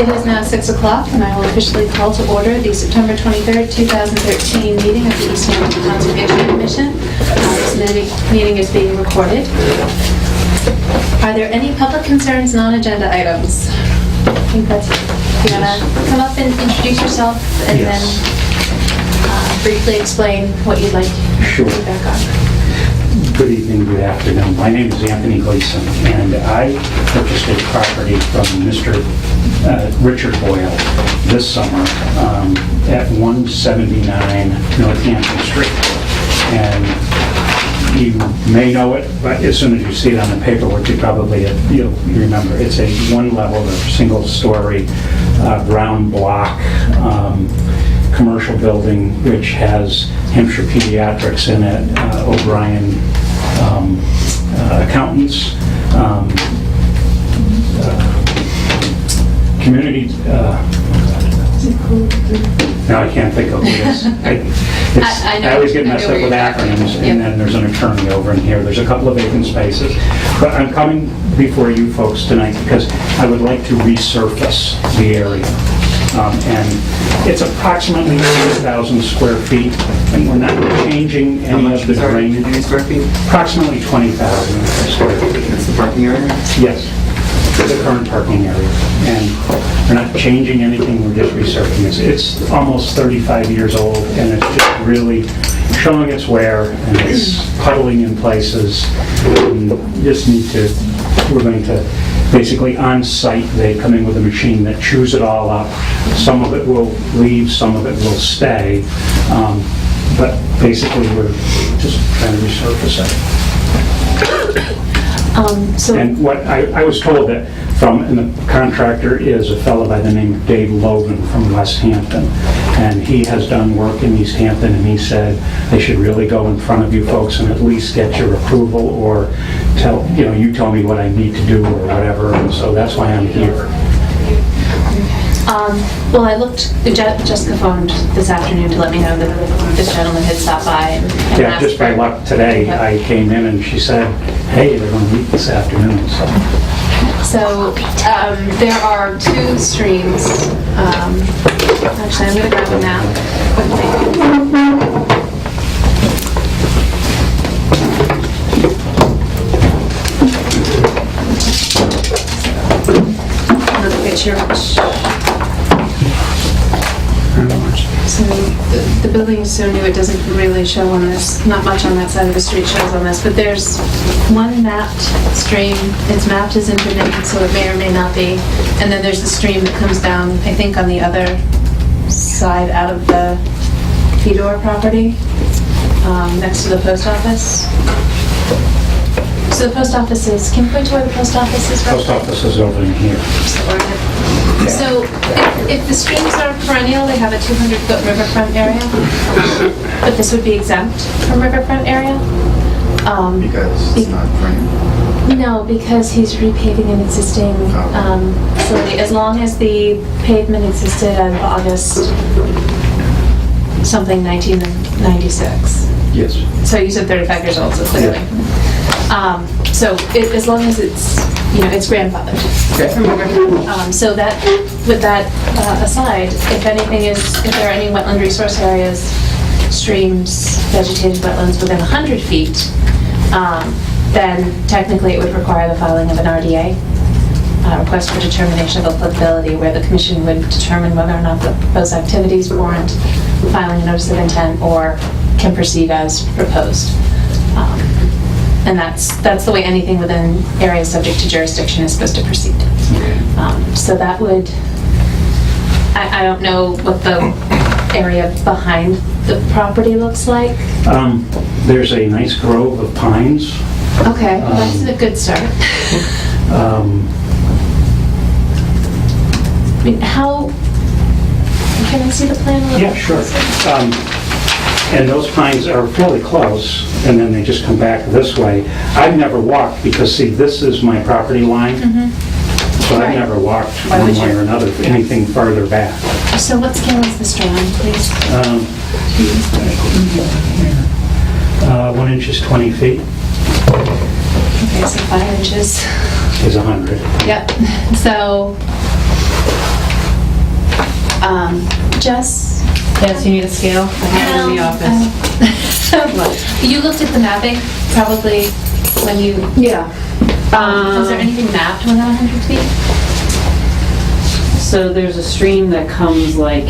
It is now 6 o'clock, and I will officially call to order the September 23rd, 2013 meeting of the Easthampton Conservation Commission. This meeting is being recorded. Are there any public concerns, non-agenda items? I think that's it. You want to come up and introduce yourself and then briefly explain what you'd like feedback on? Good evening, good afternoon. My name is Anthony Payson, and I purchased a property from Mr. Richard Boyle this summer at 179 Northampton Street. And you may know it, but as soon as you see it on the paperwork, you'll remember. It's a one-level, single-story, brown block commercial building which has Hampshire Pediatrics in it, O'Brien Accountants, community. Now I can't think of who it is. I always get messed up with acronyms, and then there's an attorney over in here. There's a couple of vacant spaces. But I'm coming before you folks tonight because I would like to resurface the area. And it's approximately 80,000 square feet, and we're not changing any of the drainage. How many square feet? Approximately 20,000 square feet. That's the parking area? Yes, the current parking area. And we're not changing anything, we're just resurfacing it. It's almost 35 years old, and it's just really showing its wear, and it's puddling in places. We're going to basically on site, they come in with a machine that chews it all up. Some of it will leave, some of it will stay. But basically, we're just trying to resurface it. And what I was told that and the contractor is a fellow by the name of Dave Logan from Westhampton, and he has done work in Easthampton, and he said they should really go in front of you folks and at least get your approval, or you tell me what I need to do or whatever, and so that's why I'm here. Well, I looked, Jessica phoned this afternoon to let me know that this gentleman had stopped by and yeah, just by luck today, I came in and she said, hey, they're going to meet this afternoon. So there are two streams. Actually, I'm going to grab a map quickly. Look at your. So the building is so new it doesn't really show on this, not much on that side of the street shows on this, but there's one mapped stream. It's mapped as intermittent, so it may or may not be. And then there's the stream that comes down, I think, on the other side out of the Fedor property, next to the post office. So the post office is, can you point to where the post office is? Post office is over in here. So if the streams are perennial, they have a 200-foot riverfront area, but this would be exempt from riverfront area. Because it's not perennial? No, because he's repaving an existing facility. As long as the pavement existed in August, something 1996. Yes. So you said 35 years old, so clearly. Yeah. So as long as it's, it's grandfathered. Okay. So that, with that aside, if there are any wetland resource areas, streams, vegetated wetlands within 100 feet, then technically it would require the filing of an RDA, request for determination of applicability, where the commission would determine whether or not the proposed activities warrant filing a notice of intent or can proceed as proposed. And that's the way anything within areas subject to jurisdiction is supposed to proceed. So that would, I don't know what the area behind the property looks like. There's a nice grove of pines. Okay, well, that's a good start. I mean, can I see the plan a little? Yeah, sure. And those pines are fairly close, and then they just come back this way. I've never walked because, see, this is my property line, so I've never walked one way or another, anything farther back. So what scale is this drawing, please? 1 inch is 20 feet. Okay, so 5 inches. Is 100. Yep. So Jess? Yes, you need a scale? I have it in the office. You looked at the mapping, probably, when you, Yeah. is there anything mapped within 100 feet? So there's a stream that comes like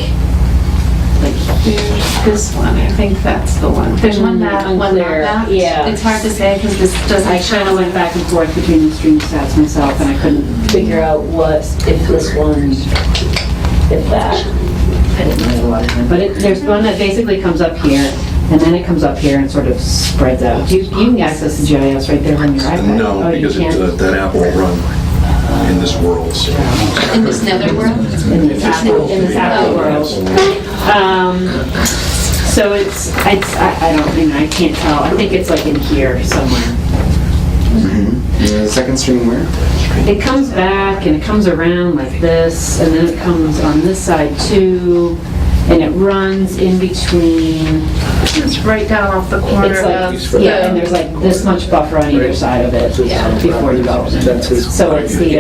There's this one, I think that's the one. There's one map, one not Unclear. mapped. Yeah. It's hard to say because this doesn't I show. kind of went back and forth between the stream stats myself, and I couldn't figure out if this one, if that. I didn't really watch it. But there's one that basically comes up here, and then it comes up here and sort of spreads out. You can access the GIS right there on your iPad. No, Oh, you because can't? that app won't run in this world. So. In this nether world? In this Apple world. So I don't, I can't tell. I think it's like in here somewhere. The second stream where? It comes back and it comes around like this, and then it comes on this side too, and it runs in between. It's right down off the corner It's like, yeah, and there's like this much buffer on either side of it before development. So it's the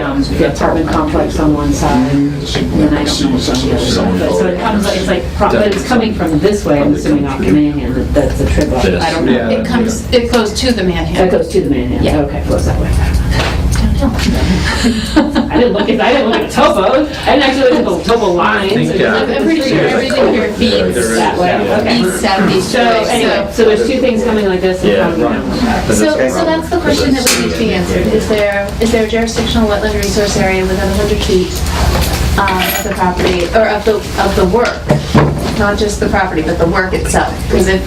apartment complex on one side, and then I don't know what's on the other side. But so it comes, it's like, but it's coming from this way, I'm assuming off the Manhan, that's the trip up. I don't know. It goes to the Manhattan. That goes to the Manhan, Yeah. okay, goes that way. I didn't look at the topo. I didn't actually look at the topo lines. I'm pretty sure everything here feeds That way, okay. east, southeast, So anyway, so there's two things coming like this and coming down. So that's the question that would need to be answered. Is there a jurisdictional wetland resource area within 100 feet of the property, or of the work? Not just the property, but the work itself? Because if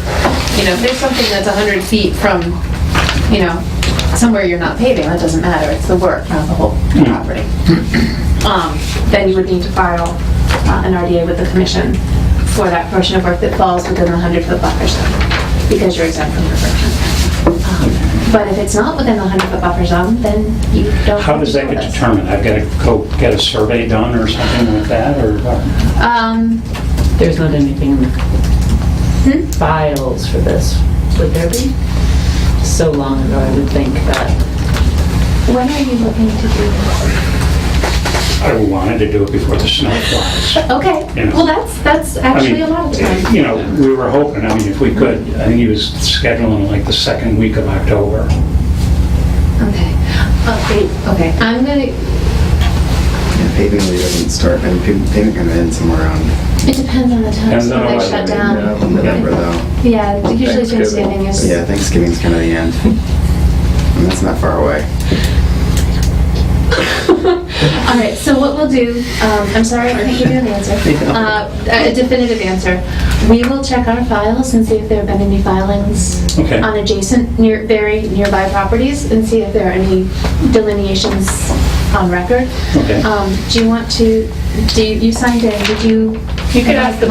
there's something that's 100 feet from, somewhere you're not paving, that doesn't matter. It's the work, not the whole property. Then you would need to file an RDA with the commission for that portion of work that falls within the 100-foot buffer zone, because you're exempt from reversion. But if it's not within the 100-foot buffer zone, then you don't. How does that get determined? I've got to go get a survey done or something like that, or what? There's not anything in the files for this, would there be? So long ago, I would think that. When are you looking to do this? I wanted to do it before the snow flies. Okay, You know. well, that's actually a lot of time. We were hoping, if we could, I think he was scheduling like the second week of October. Okay, I'm gonna, Paving really doesn't start, and paving kind of ends somewhere around it depends on the time Depends on when they what- shut down. November though. Yeah, usually Thanksgiving is. Yeah, Thanksgiving's kind of the end. And that's not far away. All right, so what we'll do, I'm sorry I can't give you an answer, a definitive answer. We will check our files and see if there have been any filings Okay. on adjacent, very nearby properties, and see if there are any delineations on record. Okay. Do you want to, you signed in, did you? You could ask the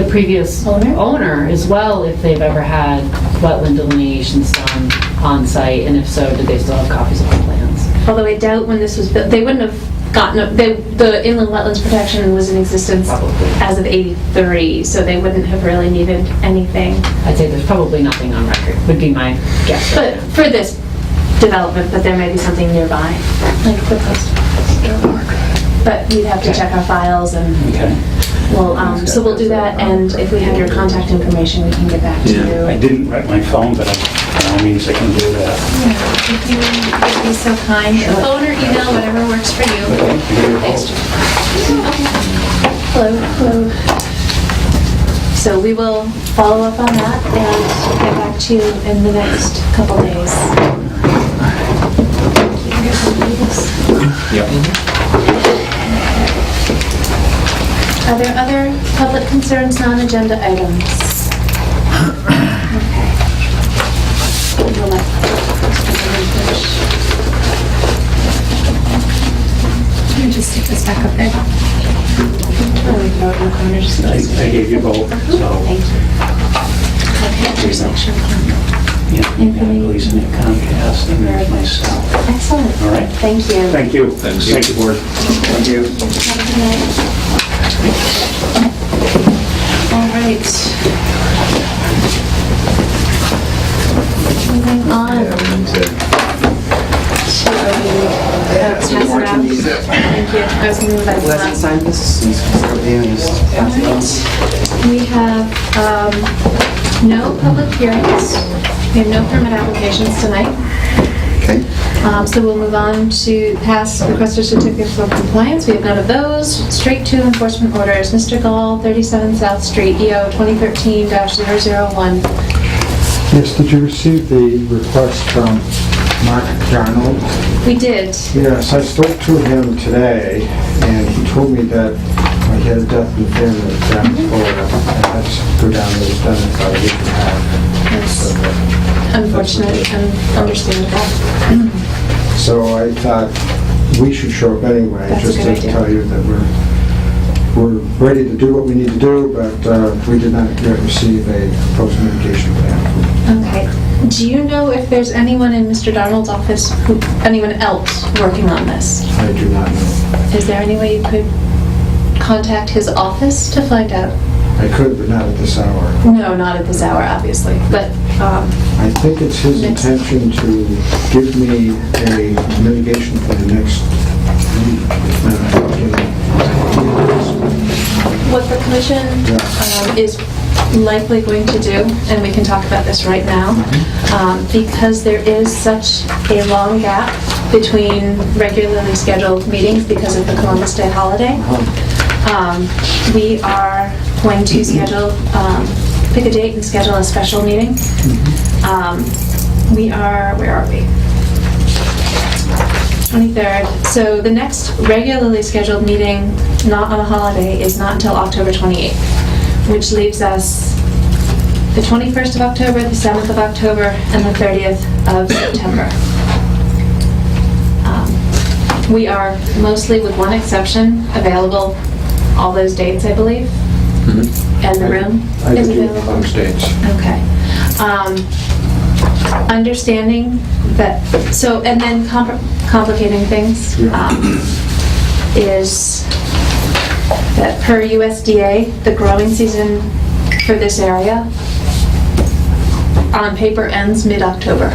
previous Owner? owner as well if they've ever had wetland delineations done on site, and if so, did they still have copies of the plans? Although I doubt when this was built, they wouldn't have gotten, the inland wetlands protection was in existence Probably. as of '83, so they wouldn't have really needed anything. I'd say there's probably nothing on record, would be my guess. But for this development, but there may be something nearby, like the post office. But we'd have to check our files and Okay. so we'll do that, and if we have your contact information, we can get back to you. I didn't write my phone, but by all means I can do that. If you would be so kind, phone or email, whatever works for you. Thanks. Hello. So we will follow up on that and get back to you in the next couple days. Are there other public concerns, non-agenda items? Okay. We'll let finish. Let me just stick this back up there. Oh, we throw it in the corner just in case. I gave you both, so. Thank you. Okay, here's action. Police and Comcast, and there's myself. Excellent. All right. Thank you. Thank you. Thanks. Thank you, board. Thank you. Have a good night. All right. Moving on Yeah, we need to pass it around. Thank you. I was going to move that Who hasn't signed this? Yeah, just pass it on. We have no public hearings. We have no permit applications tonight. Okay. So we'll move on to pass requested certificates of compliance. We have none of those. Straight to enforcement orders. Mr. Gall, 37 South Street, EO 2013-001. Yes, did you receive the request from Mark Darnold? We did. Yes, I spoke to him today, and he told me that he had a death in the family down in Florida, and I had to go down there, it was done in about a week and a half. That's unfortunate and understandable. So I thought we should show up anyway, That's a just good to idea. tell you that we're ready to do what we need to do, but we did not yet receive a proposed mitigation plan. Okay. Do you know if there's anyone in Mr. Darnold's office, anyone else working on this? I do not know. Is there any way you could contact his office to find out? I could, but not at this hour. No, not at this hour, obviously, but, I think it's his Next. intention to give me a mitigation plan next week. if not, what the commission is likely going to do, and we can talk about this right now, because there is such a long gap between regularly scheduled meetings because of the Columbus Day holiday, we are going to schedule, pick a date and schedule a special meeting. We are, where are we? 23rd. So the next regularly scheduled meeting, not on a holiday, is not until October 28th, which leaves us the 21st of October, the 7th of October, and the 30th of September. We are mostly, with one exception, available all those dates, I believe. And the room I is could do available. those dates. Okay. Understanding that, so, and then complicating things is that per USDA, the growing season for this area on paper ends mid-October.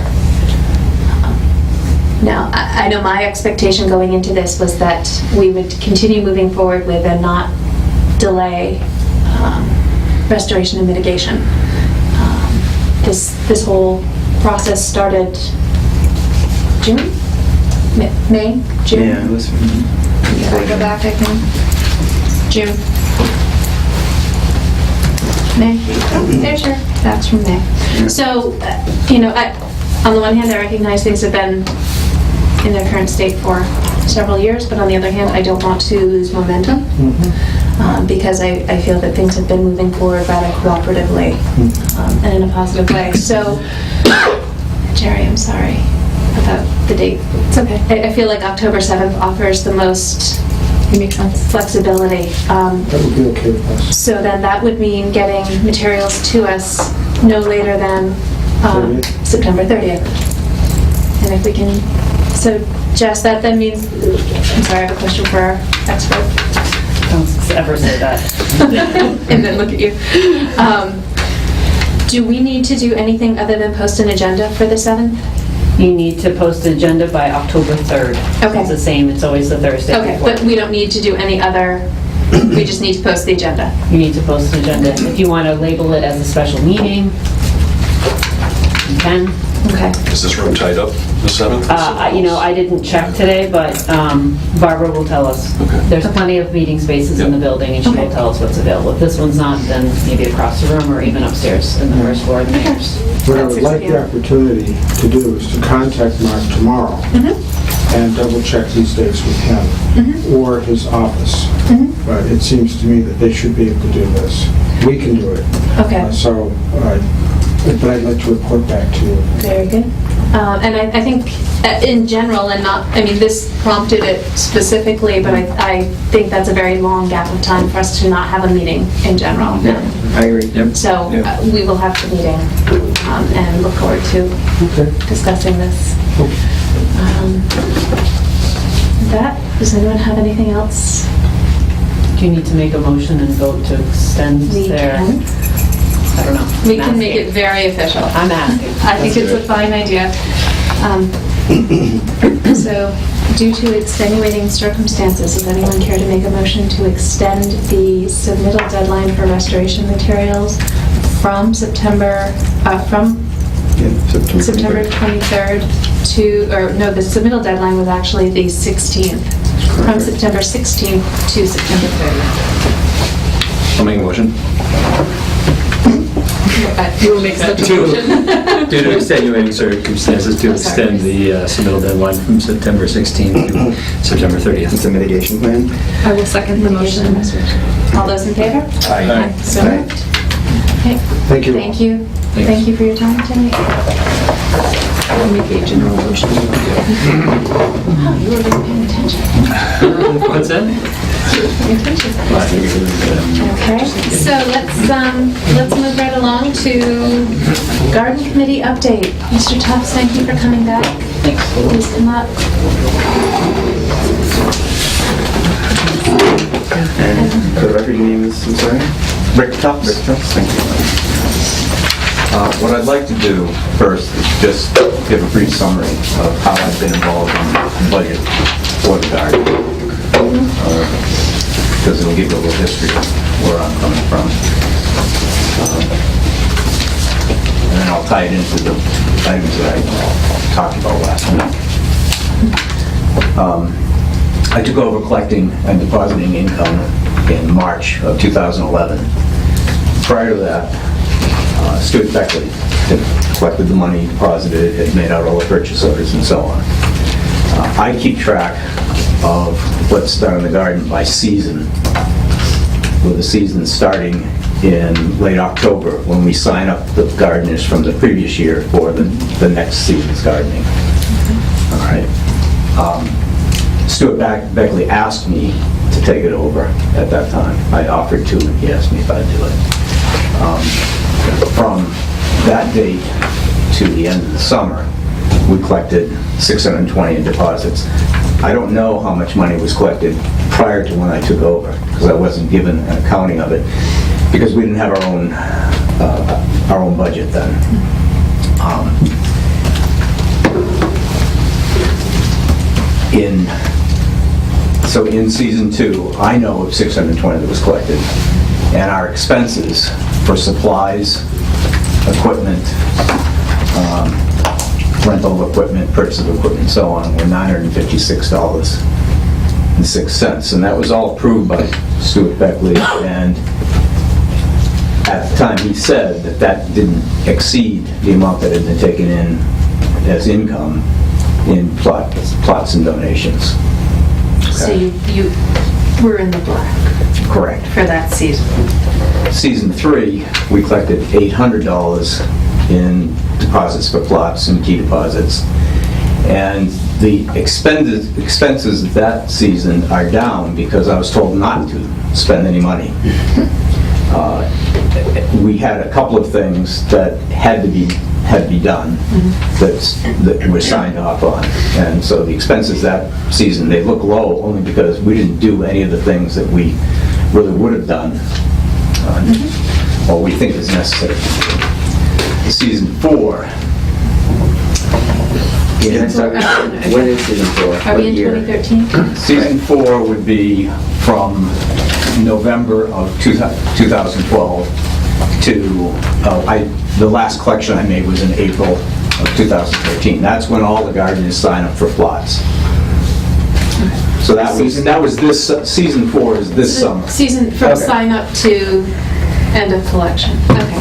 Now, I know my expectation going into this was that we would continue moving forward with and not delay restoration and mitigation. This whole process started June? May? June? Yeah, it was. Can I go back, I think? June. May? Oh, there, sure. That's from May. So, you know, on the one hand, I recognize things have been in their current state for several years, but on the other hand, I don't want to lose momentum because I feel that things have been moving forward rather cooperatively and in a positive way. So, Jerry, I'm sorry about the date. It's okay. I feel like October 7th offers the most flexibility. That would be okay with us. So then that would mean getting materials to us no later than September 30th. And if we can, so Jess, that then means, I'm sorry, I have a question for our expert. Don't ever say that. And then look at you. Do we need to do anything other than post an agenda for the 7th? You need to post an agenda by October 3rd. Okay. It's the same, it's always the Thursday Okay, before. but we don't need to do any other, we just need to post the agenda. You need to post an agenda. If you want to label it as a special meeting, you can. Okay. Is this room tied up, the 7th? You know, I didn't check today, but Barbara will tell us. Okay. There's plenty of meeting spaces in the building, and she will tell us what's available. If this one's not, then maybe across the room or even upstairs in the first floor of the mayor's. What I That's would like the 6 p.m. opportunity to do is to contact Mark tomorrow and double check these dates with him or his office. But it seems to me that they should be able to do this. We can do it. Okay. But I'd like to report back to you. Very good. And I think in general, and not, I mean, this prompted it specifically, but I think that's a very long gap of time for us to not have a meeting in general. I agree. So we will have the meeting and look forward to Okay. discussing this. Does anyone have anything else? Do you need to make a motion and vote to extend We their... can. I don't know. We I'm can make asking. it very official. I'm asking. I think it's a fine idea. So, due to extenuating circumstances, does anyone care to make a motion to extend the submittal deadline for restoration materials from September 23rd to, or no, the submittal deadline was actually the 16th, from September 16th to September 30th. I'll make a motion. You will make such a motion? Due to extenuating circumstances, to I'm sorry. extend the submittal deadline from September 16th to September 30th. It's a mitigation plan. I will second the motion. All those in favor? Aye. So Aye. moved. Okay. Thank you. Thank you. Thanks. Thank you for your time tonight. I'll make a general motion. Oh, you were really paying attention. What's that? Paying attention. Okay, so let's move right along to Garden Committee update. Mr. Tufts, thank you for coming back. Please come up. And for the record, your name is, I'm sorry? Rick Tufts. Rick Tufts, thank you. What I'd like to do first is just give a brief summary of how I've been involved in the budget for the garden. Because it'll give you a little history of where I'm coming from. And then I'll tie it into the items that I talked about last week. I took over collecting and depositing income in March of 2011. Prior to that, Stuart Beckley had collected the money, deposited it, had made out all the purchase orders and so on. I keep track of what's done in the garden by season, with the season starting in late October when we sign up the gardeners from the previous year for the next season's gardening. All right. Stuart Beckley asked me to take it over at that time. I offered to, and he asked me if I'd do it. From that date to the end of the summer, we collected $620 in deposits. I don't know how much money was collected prior to when I took over, because I wasn't given an accounting of it, because we didn't have our own budget then. So in season 2, I know of $620 that was collected, and our expenses for supplies, equipment, rental of equipment, purchase of equipment, and so on, were $956.06. And that was all approved by Stuart Beckley, and at the time he said that that didn't exceed the amount that had been taken in as income in plots and donations. So you were in the black Correct. for that season. Season 3, we collected $800 in deposits for plots and key deposits. And the expenses that season are down because I was told not to spend any money. We had a couple of things that had to be done that were signed off on. And so the expenses that season, they look low only because we didn't do any of the things that we really would have done or we think is necessary. Season 4. When is season 4? Are What we in year? 2013? Season 4 would be from November of 2012 to, the last collection I made was in April of 2013. That's when all the gardeners sign up for plots. So that was this, season 4 is this summer. Season from Okay. sign up to end of collection. Okay.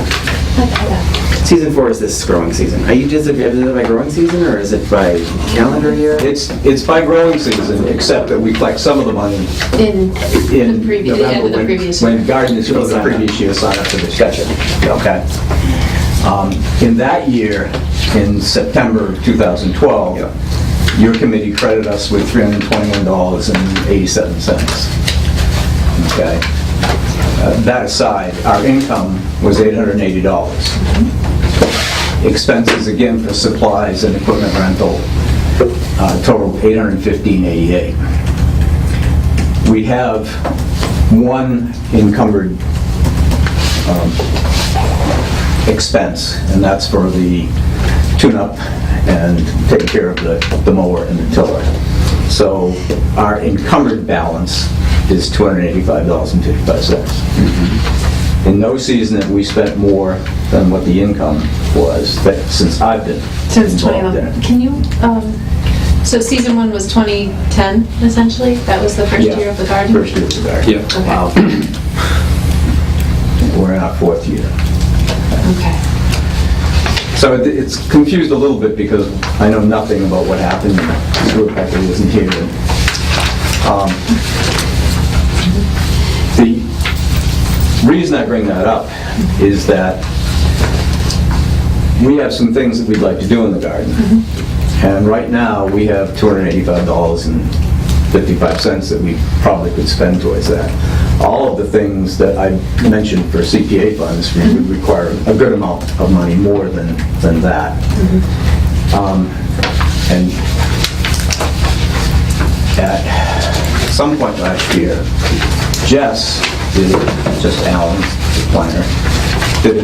Season 4 is this growing season. Are you just, is it by growing season or is it by calendar year? It's by growing season, except that we collect some of the money In in the previous, the end of the previous year. when gardeners from the previous year sign up for this. Gotcha. Okay. In that year, in September of 2012, your committee credited us with $321.87. Okay. That aside, our income was $880. Expenses, again, for supplies and equipment rental totaled $815.88. We have one encumbered expense, and that's for the tune-up and taking care of the mower and the tiller. So our encumbered balance is $285.55. In no season have we spent more than what the income was since I've been Since involved in 2011. it. Can you, so season one was 2010, essentially? That was the first Yeah. year of the garden? First year of the garden. Yeah. Wow. We're in our fourth year. Okay. So it's confused a little bit because I know nothing about what happened. Stuart Beckley wasn't here. The reason I bring that up is that we have some things that we'd like to do in the garden. And right now, we have $285.55 that we probably could spend towards that. All of the things that I mentioned for CPA funds would require a good amount of money, more than that. And at some point last year, Jess just Alan's planner, did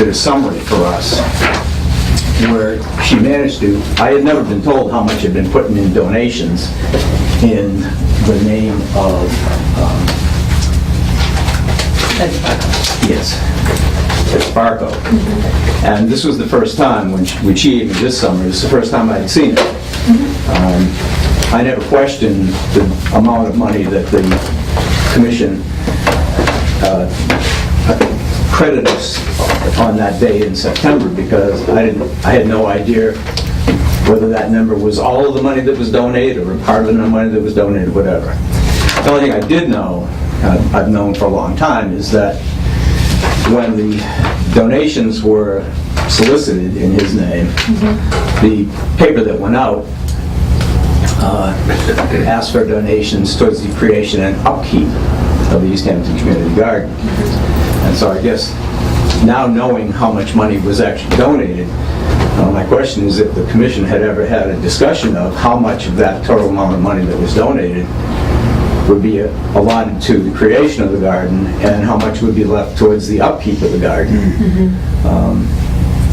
a summary for us where she managed to, I had never been told how much had been put in donations in the name of, yes, Sparko. And this was the first time when she gave me this summer, this is the first time I'd seen it. I never questioned the amount of money that the commission credited us on that day in September, because I had no idea whether that number was all of the money that was donated or part of the money that was donated, whatever. The only thing I did know, I've known for a long time, is that when the donations were solicited in his name, the paper that went out asked for donations towards the creation and upkeep of the Easthampton Community Garden. And so I guess now knowing how much money was actually donated, my question is if the commission had ever had a discussion of how much of that total amount of money that was donated would be allotted to the creation of the garden and how much would be left towards the upkeep of the garden.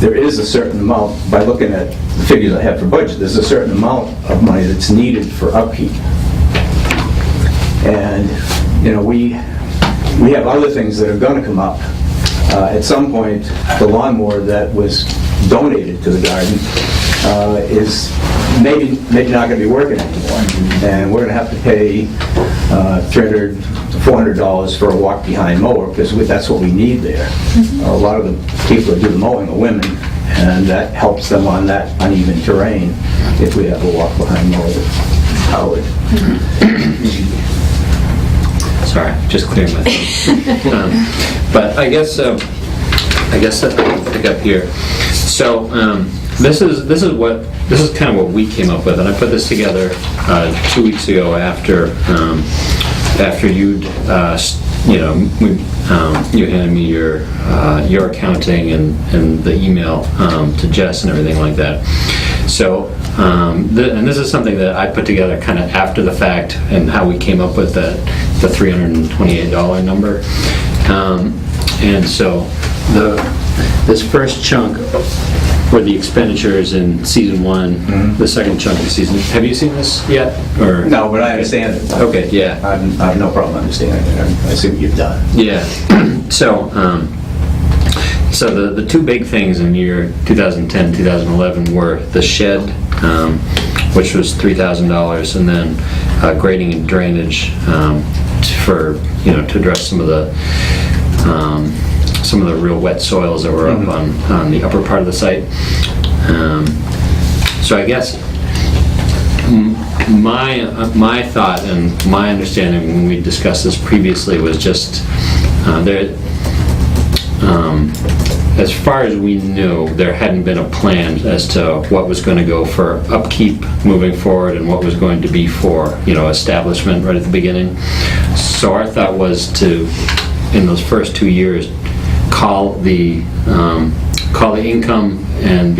There is a certain amount, by looking at the figures I have for budget, there's a certain amount of money that's needed for upkeep. And, you know, we have other things that are going to come up. At some point, the lawnmower that was donated to the garden is maybe not going to be working anymore. And we're going to have to pay $300 to $400 for a walk-behind mower, because that's what we need there. A lot of the people that do the mowing are women, and that helps them on that uneven terrain if we have a walk-behind mower that's powered. Sorry, just clearing my throat. But I guess I'll pick up here. So this is kind of what we came up with, and I put this together 2 weeks ago after you'd you handed me your accounting and the email to Jess and everything like that. So and this is something that I put together kind of after the fact, and how we came up with the $328 number. And so this first chunk were the expenditures in season one, the second chunk of the season. Have you seen this yet? Or No, but I understand it. Okay, yeah. I have no problem understanding it. I see what you've done. Yeah. So the two big things in year 2010, 2011 were the shed, which was $3,000, and then grading and drainage to address some of the real wet soils that were up on the upper part of the site. So I guess my thought and my understanding when we discussed this previously was just as far as we knew, there hadn't been a plan as to what was going to go for upkeep moving forward and what was going to be for establishment right at the beginning. So our thought was to, in those first 2 years, call the income and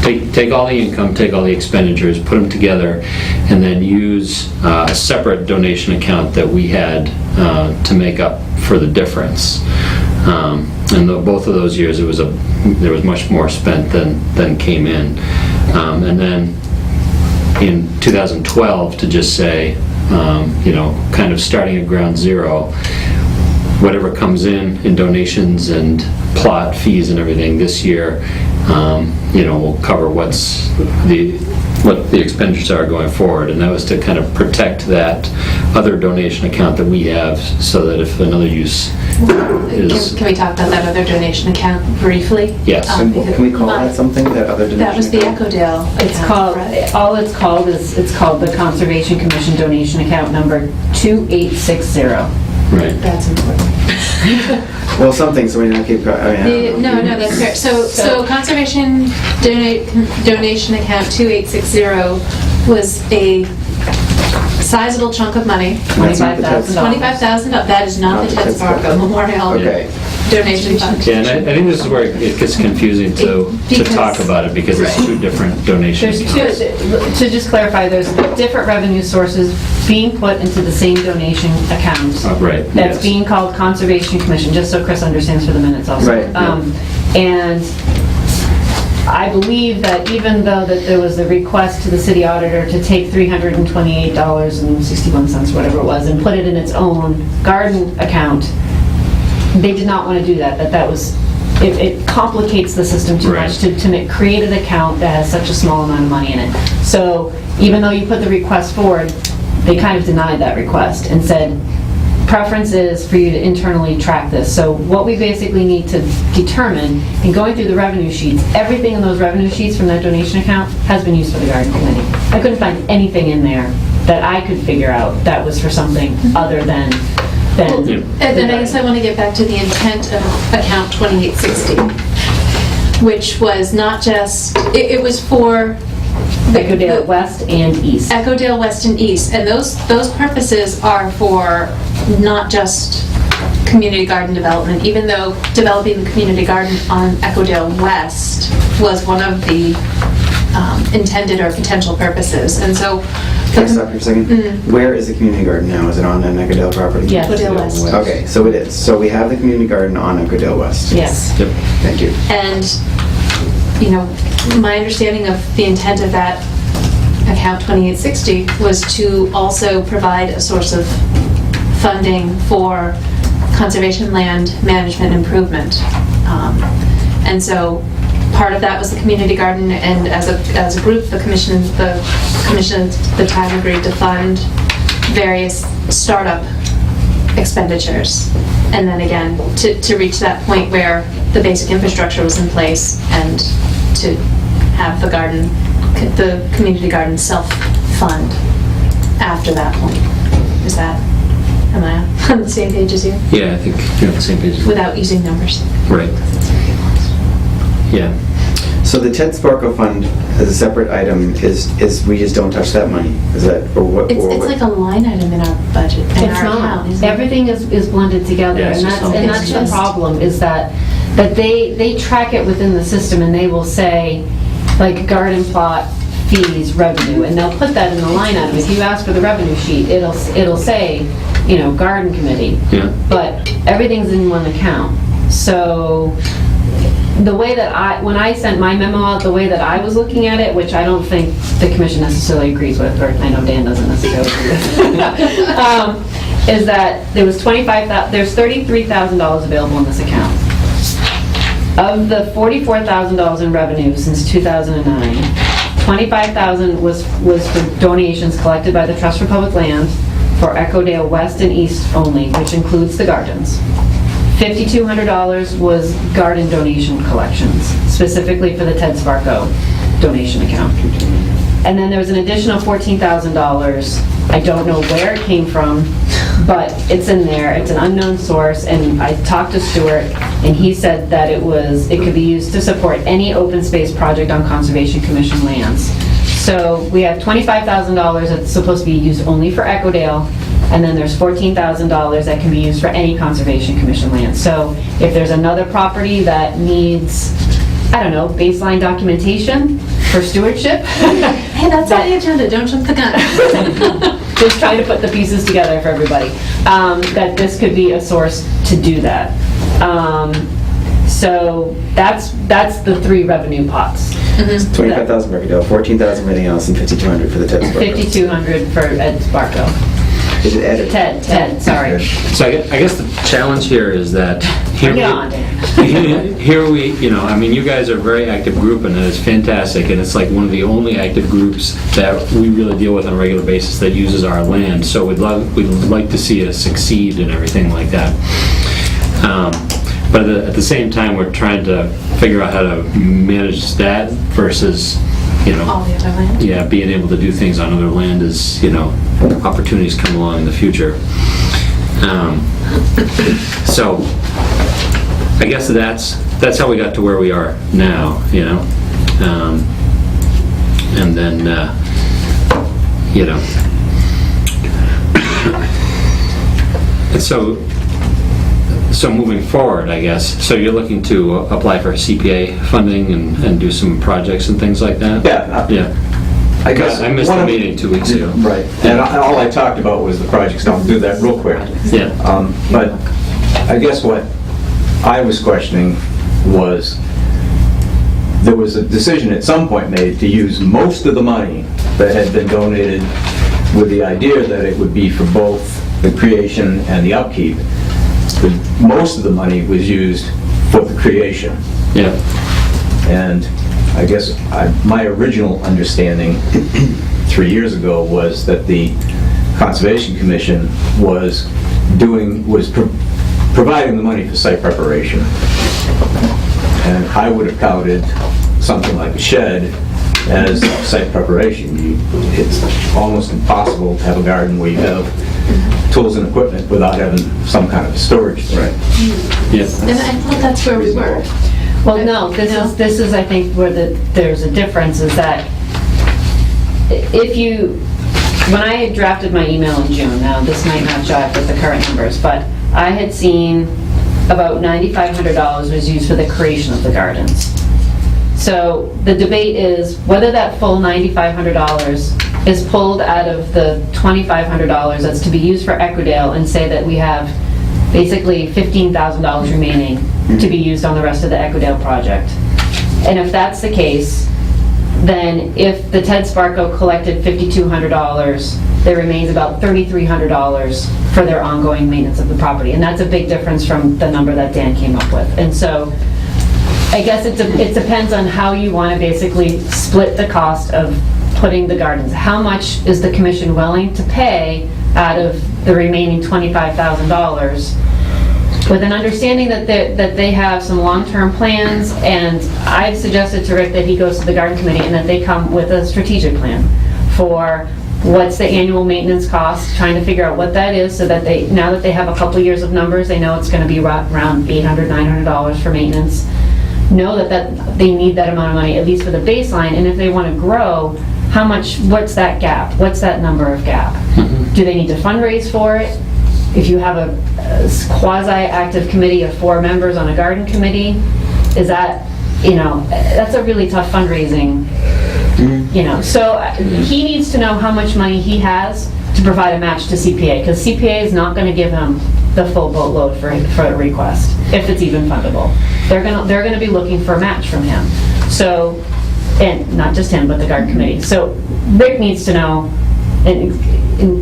take all the income, take all the expenditures, put them together, and then use a separate donation account that we had to make up for the difference. And both of those years, there was much more spent than came in. And then in 2012, to just say, kind of starting at ground zero, whatever comes in donations and plot fees and everything this year, will cover what the expenditures are going forward. And that was to kind of protect that other donation account that we have, so that if another use is... Can we talk about that other donation account briefly? Yes. Can we call that something, that other donation? That was the account? Ecodale. It's account, called, right? all it's called is, it's called the Conservation Commission donation account number 2860. Right. That's important. Well, something, so we don't keep, No, that's fair. So Conservation Donation Account 2860 was a sizable chunk of money. That's not the Ted's- $25,000. $25,000, that is not the Ted Spargo Memorial Okay. Donation Fund. Yeah, and I think this is where it gets confusing to Because- talk about it, because it's two different donation There's accounts. two, to just clarify, there's different revenue sources being put into the same donation account. Right, That's yes. being called Conservation Commission, just so Chris understands for the minutes also. Right, yeah. And I believe that even though that there was the request to the city auditor to take $328.61, whatever it was, and put it in its own garden account, they did not want to do that. That was, it complicates the system too much to create an account that has such a small amount of money in it. So even though you put the request forward, they kind of denied that request and said, preference is for you to internally track this. So what we basically need to determine, in going through the revenue sheets, everything in those revenue sheets from that donation account has been used for the garden committee. I couldn't find anything in there that I could figure out that was for something other than And then I guess I want to get back to the intent of account 2860, which was not just, it was for Echodale West and East. Echodale West and East, and those purposes are for not just community garden development, even though developing the community garden on Echodale West was one of the intended or potential purposes. And so Can I stop for a second? Where is the community garden now? Is it on an Echodale property? Yes. Echodale West. Okay, so it is. So we have the community garden on Echodale West. Yes. Yep. Thank you. And, my understanding of the intent of that account 2860 was to also provide a source of funding for conservation land management improvement. And so part of that was the community garden, and as a group, the commission at the time agreed to fund various startup expenditures. And then again, to reach that point where the basic infrastructure was in place and to have the community garden self-fund after that point. Am I on the same page as you? Yeah, I think you're on the same page. Without using numbers. Right. Yeah. So the Ted Sparko Fund as a separate item is we just don't touch that money? Is that, or what? It's like a line item in our budget, in It's our not. account, isn't it? Everything is blended together, Yeah, it's and just that's, all- and It's that's just- the problem, is that they track it within the system, and they will say, like, garden plot fees revenue, and they'll put that in the line item. If you ask for the revenue sheet, it'll say, garden committee. Yeah. But everything's in one account. So the way that when I sent my memo out, the way that I was looking at it, which I don't think the commission necessarily agrees with, or I know Dan doesn't necessarily agree with, is that there's $33,000 available in this account. Of the $44,000 in revenue since 2009, $25,000 was for donations collected by the Trust for Public Land for Echodale West and East only, which includes the gardens. $5,200 was garden donation collections, specifically for the Ted Sparko donation account. And then there was an additional $14,000. I don't know where it came from, but it's in there. It's an unknown source, and I talked to Stuart, and he said that it could be used to support any open space project on Conservation Commission lands. So we have $25,000 that's supposed to be used only for Echodale, and then there's $14,000 that can be used for any Conservation Commission land. So if there's another property that needs, I don't know, baseline documentation for stewardship. Hey, that's on the agenda, don't jump the gun. Just trying to put the pieces together for everybody. That this could be a source to do that. So that's the three revenue pots. 25,000 for Ricardale, 14,000 for everything else, and 5,200 for the Ted Sparrow. 5,200 for Ed Sparko. Is it Ed or Ted, sorry. So I guess the challenge here is that Bring it on, Dan. here we, I mean, you guys are a very active group, and it's fantastic, and it's like one of the only active groups that we really deal with on a regular basis that uses our land. So we'd like to see us succeed and everything like that. But at the same time, we're trying to figure out how to manage that versus, All the other land. yeah, being able to do things on other land as, opportunities come along in the future. So I guess that's how we got to where we are now, and then, and so moving forward, I guess, so you're looking to apply for CPA funding and do some projects and things like that? Yeah. Yeah. I guess I missed one the of- meeting 2 weeks ago. Right, and all I talked about was the projects, and I'll do that real quick. Yeah. But I guess what I was questioning was, there was a decision at some point made to use most of the money that had been donated with the idea that it would be for both the creation and the upkeep. Most of the money was used for the creation. Yeah. And I guess my original understanding 3 years ago was that the Conservation Commission was providing the money for site preparation. And I would have counted something like a shed as site preparation. It's almost impossible to have a garden where you have tools and equipment without having some kind of storage. Right. Yes. And I thought that's where we were. Well, no, this is, I think, where there's a difference, is that when I had drafted my email in June, now this might not jive with the current numbers, but I had seen about $9,500 was used for the creation of the gardens. So the debate is whether that full $9,500 is pulled out of the $2,500 that's to be used for Equidale, and say that we have basically $15,000 remaining to be used on the rest of the Equidale project. And if that's the case, then if the Ted Sparko collected $5,200, there remains about $3,300 for their ongoing maintenance of the property. And that's a big difference from the number that Dan came up with. And so I guess it depends on how you want to basically split the cost of putting the gardens. How much is the commission willing to pay out of the remaining $25,000, with an understanding that they have some long-term plans, and I've suggested to Rick that he goes to the garden committee and that they come with a strategic plan for what's the annual maintenance cost, trying to figure out what that is, so that now that they have a couple years of numbers, they know it's going to be around $800, $900 for maintenance. Know that they need that amount of money, at least for the baseline, and if they want to grow, what's that gap? What's that number of gap? Do they need to fundraise for it? If you have a quasi-active committee of 4 members on a garden committee, is that, that's a really tough fundraising, So he needs to know how much money he has to provide a match to CPA, because CPA is not going to give him the full boatload for a request, if it's even fundable. They're going to be looking for a match from him. So, and not just him, but the garden committee. So Rick needs to know, and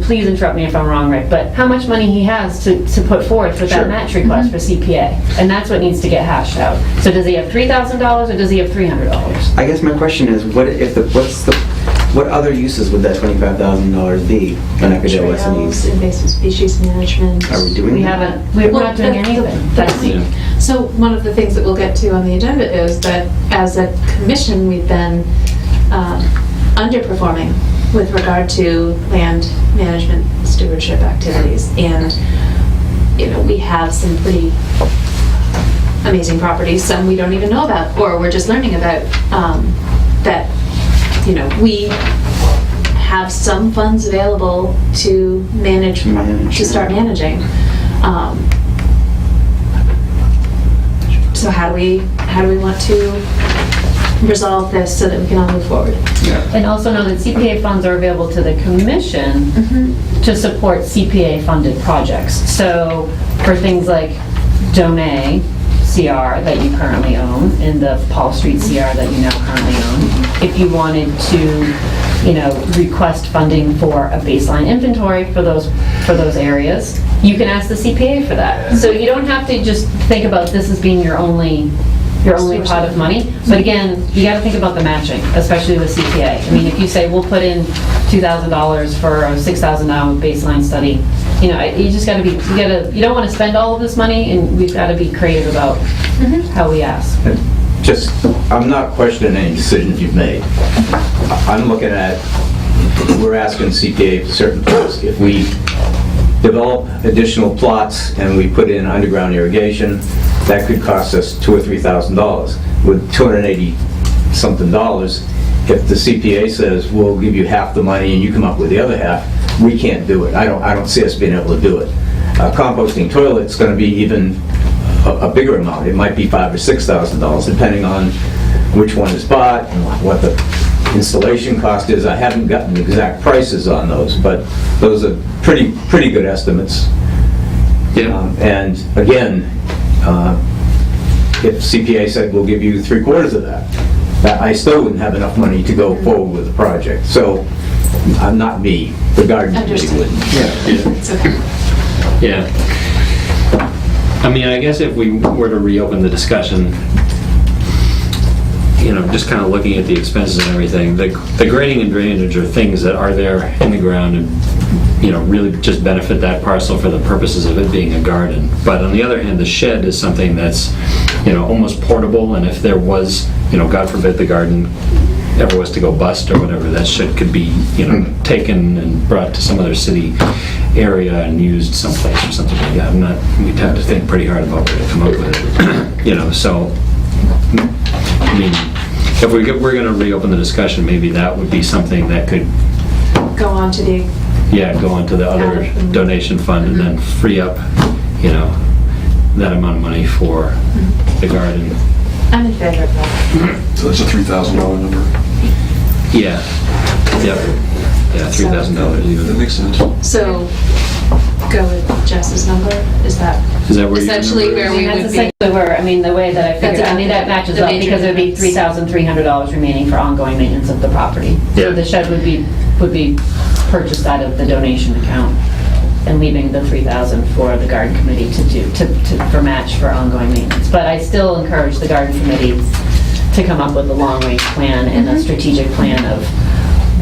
please interrupt me if I'm wrong, Rick, but how much money he has to put forth with that match request for CPA. And that's what needs to get hashed out. So does he have $3,000 or does he have $300? I guess my question is, what other uses would that $25,000 be on Equidale West and Trails, East? invasive species management. Are we doing that? We're not doing anything. So one of the things that we'll get to on the agenda is that as a commission, we've been underperforming with regard to land management stewardship activities. And, we have some pretty amazing properties, some we don't even know about, or we're just learning about, that, we have some funds available to to start managing. So how do we want to resolve this so that we can all move forward? And also know that CPA funds are available to the commission to support CPA-funded projects. So for things like Donay CR that you currently own and the Paul Street CR that you now currently own. If you wanted to, request funding for a baseline inventory for those areas, you can ask the CPA for that. So you don't have to just think about this as being your only pot of money. But again, you got to think about the matching, especially with CPA. I mean, if you say we'll put in $2,000 for a $6,000 baseline study, you just got to be, you don't want to spend all of this money, and we've got to be creative about how we ask. I'm not questioning any decisions you've made. I'm looking at, we're asking CPA for certain things. If we develop additional plots and we put in underground irrigation, that could cost us $2,000 or $3,000. With $280-something, if the CPA says, we'll give you half the money and you come up with the other half, we can't do it. I don't see us being able to do it. Composting toilet's going to be even a bigger amount. It might be $5,000 or $6,000, depending on which one is bought and what the installation cost is. I haven't gotten exact prices on those, but those are pretty good estimates. Yeah. And again, if CPA said we'll give you 3/4 of that, I still wouldn't have enough money to go forward with the project. So, not me, the garden committee Understood. wouldn't. It's okay. Yeah. I mean, I guess if we were to reopen the discussion, just kind of looking at the expenses and everything, the grading and drainage are things that are there in the ground and, really just benefit that parcel for the purposes of it being a garden. But on the other hand, the shed is something that's, almost portable, and if there was, God forbid the garden ever was to go bust or whatever, that shed could be, taken and brought to some other city area and used someplace or something like that. We'd have to think pretty hard about where to come up with it. So, I mean, if we're going to reopen the discussion, maybe that would be something that could Go on to the, go into the other donation fund and then free up, that amount of money for the garden. I'm in favor of that. So that's a $3,000 number. Yeah. Yep. Yeah, $3,000 That even. makes sense. So, go with Jess's number, is that Is that where your essentially number is? where we That's would be? essentially where, the way that I figured, That's that matches the up major because it would be difference. $3,300 remaining for ongoing maintenance of the property. Yeah. So the shed would be purchased out of the donation account and leaving the $3,000 for the garden committee for match for ongoing maintenance. But I still encourage the garden committee to come up with a long-range plan and a strategic plan of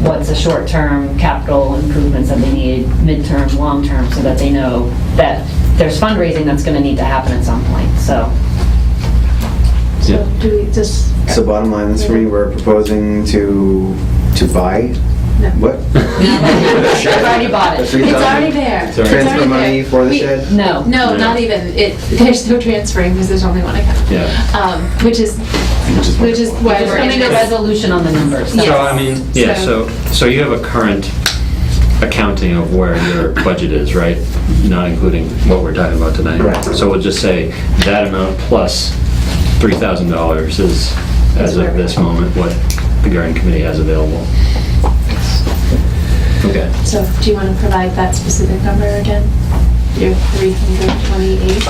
what's a short-term capital improvements that they need, midterm, long-term, so that they know that there's fundraising that's going to need to happen at some point, so. So, do we just, So bottom line is for me, we're proposing to buy, No. what? I've already bought it. it's already there. It's already Transfer money there. for the We- shed? No. No, not even, there's no transferring because there's only one account. Yeah. Which is why Just we're coming in to a this. resolution on the numbers. Yes. So, I mean, yeah, So- so you have a current accounting of where your budget is, right? Not including what we're talking about tonight. Right. So we'll just say that amount plus $3,000 is, as of this moment, what the garden committee has available. Okay. So, do you want to provide that specific number again? Your 328?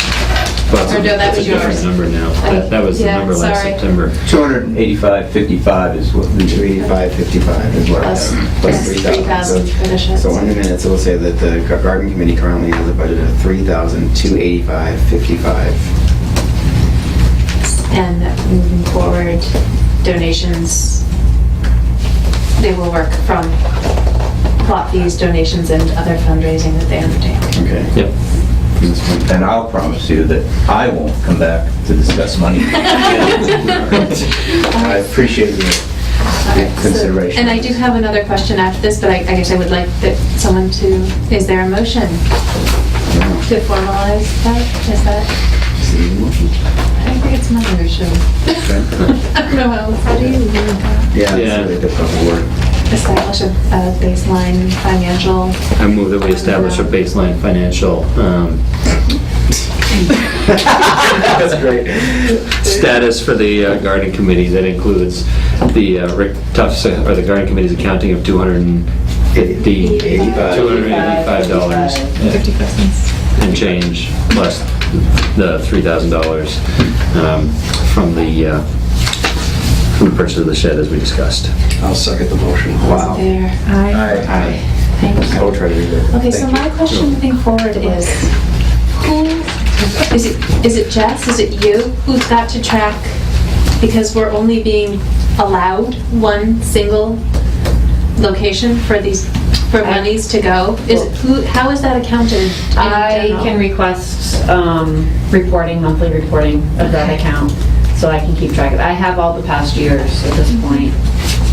Well, Or no, that was that's a different yours. number now. That was the Yeah, number last sorry. September. $285.55 is what we do. 285.55 is what I Plus have, plus 3,000 for the shed. So under minutes, it will say that the garden committee currently has a budget of $3,285.55. And that moving forward, donations, they will work from plot fees, donations, and other fundraising that they undertake. Okay. Yep. And I'll promise you that I won't come back to discuss money. I appreciate your Alright, so- consideration. And I do have another question after this, but I guess I would like someone to, is there a motion to formalize that? Is that, I think it's my motion. I don't know how do you word that? Yeah, Yeah. that's really difficult word. Establish a baseline financial. I move that we establish a baseline financial That's great. status for the garden committee that includes the Rick Tufts, or the garden committee's accounting of $285 $55. and change plus the $3,000 from the purchase of the shed as we discussed. I'll second the motion. Wow. There. Aye. Thank you. I will try to read it. Okay, so Thank you. my question moving forward is, who, is it Jess, is it you, who's got to track, because we're only being allowed one single location for these, for monies to go? Is it, who, how is that accounted in I general? can request monthly reporting of that account, so I can keep track of it. I have all the past years at this point.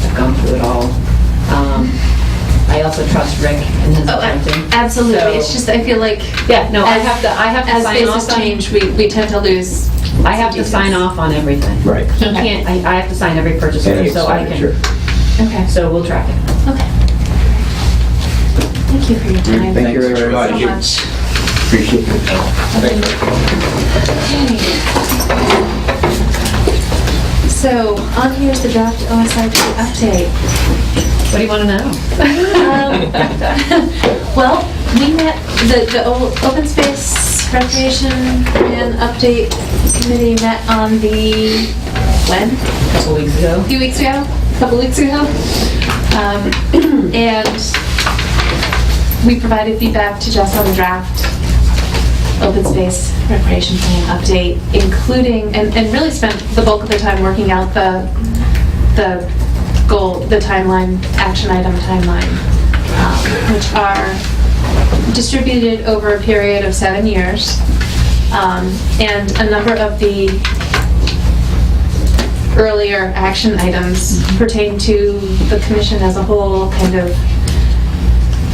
I've gone through it all. I also trust Rick and his Oh, accounting. absolutely, So- it's just, I feel like. Yeah, no, I as- have to As sign business off on. change, we tend to lose. I have to sign off on everything. Right. He can't, I have to sign every purchase And order, you so I signature. can, Okay, so we'll track it. okay. Thank you for your time. Thank you very So much. much. Appreciate it. Okay. So, on here's the draft OSIP update. What do you want to know? Well, we met, the Open Space Recreation Plan Update Committee met on the, when? A couple weeks ago. A few weeks ago? A couple weeks ago? And we provided feedback to Jess on the draft Open Space Recreation Plan Update, including, and really spent the bulk of the time working out the goal, the timeline, action item timeline, which are distributed over a period of 7 years. And a number of the earlier action items pertain to the commission as a whole, kind of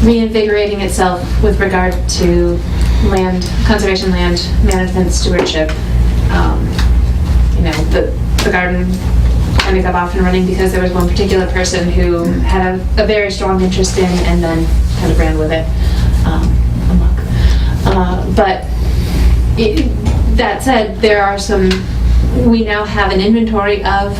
reinvigorating itself with regard to land, conservation land management stewardship. You know, the garden kind of got off and running because there was one particular person who had a very strong interest in and then kind of ran with it amok. But that said, there are some, we now have an inventory of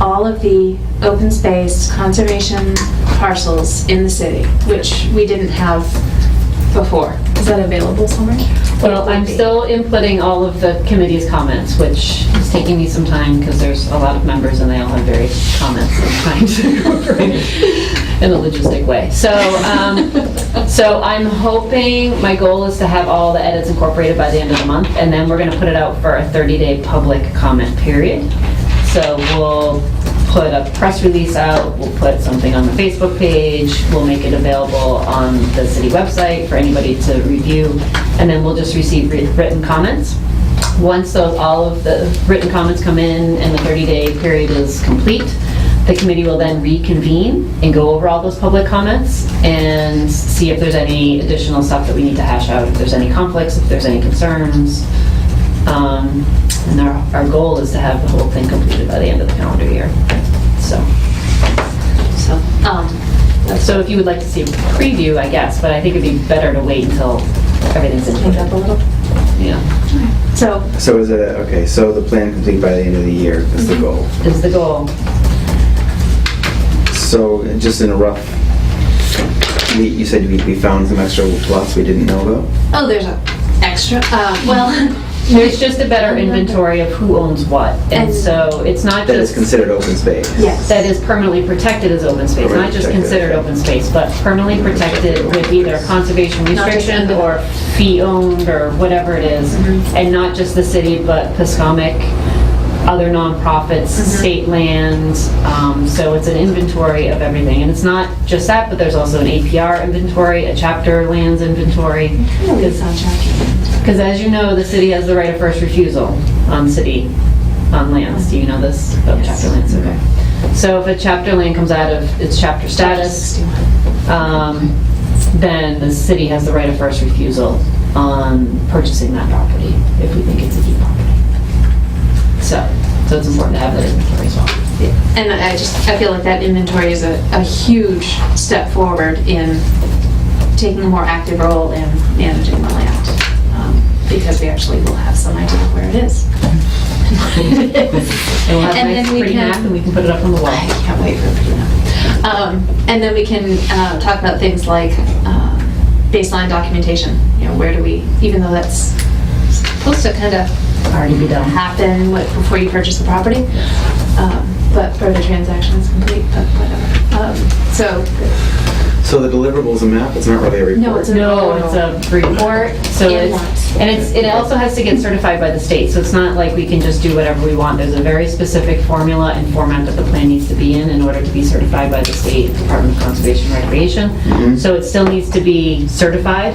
all of the open space conservation parcels in the city, which we didn't have before. Is that available somewhere? Well, I'm still inputting all of the committee's comments, which is taking me some time because there's a lot of members and they all have various comments I'm trying to incorporate in a logistic way. So, so I'm hoping, my goal is to have all the edits incorporated by the end of the month, and then we're going to put it out for a 30-day public comment period. So we'll put a press release out, we'll put something on the Facebook page, we'll make it available on the city website for anybody to review, and then we'll just receive written comments. Once all of the written comments come in and the 30-day period is complete, the committee will then reconvene and go over all those public comments and see if there's any additional stuff that we need to hash out, if there's any conflicts, if there's any concerns. And our goal is to have the whole thing completed by the end of the calendar year. So if you would like to see a preview, I guess, but I think it'd be better to wait until everything's in. Change up a little. Yeah, So, So is it, okay, so the plan complete by the end of the year is the goal. is the goal. So just in a rough, you said we found some extra lots we didn't know about? oh, there's an extra, well, There's just a better inventory of who owns what. And so it's not That is just, considered open space? yes. that is permanently protected as open space, not just Permanently protected. considered open space, but permanently protected with either conservation Not just restriction under- or fee owned or whatever it is. And not just the city, but Pascomic, other nonprofits, state lands. So it's an inventory of everything. And it's not just that, but there's also an APR inventory, a chapter lands inventory. Because as you know, the city has the right of first refusal on lands. Do you know this about chapter lands? Okay. So if a chapter land comes out of its chapter status, then the city has the right of first refusal on purchasing that property if we think it's a key property. So it's important to have that inventory as well. And I feel like that inventory is a huge step forward in taking a more active role in managing the land, because we actually will have some idea of where it is. And we'll have a And nice then we pretty can- map and we can put it up on the wall. I can't wait for a pretty map. And then we can talk about things like baseline documentation. Where do we, even though that's supposed to kind of Already be done. happen before you purchase the property, but for the transaction is complete, but whatever. So the deliverables a map, it's not really a report? No, it's a report. So And it also has to get certified by the state. So it's not like we can just do whatever we want. There's a very specific formula and format that the plan needs to be in order to be certified by the State Department of Conservation and Recreation. So it still needs to be certified.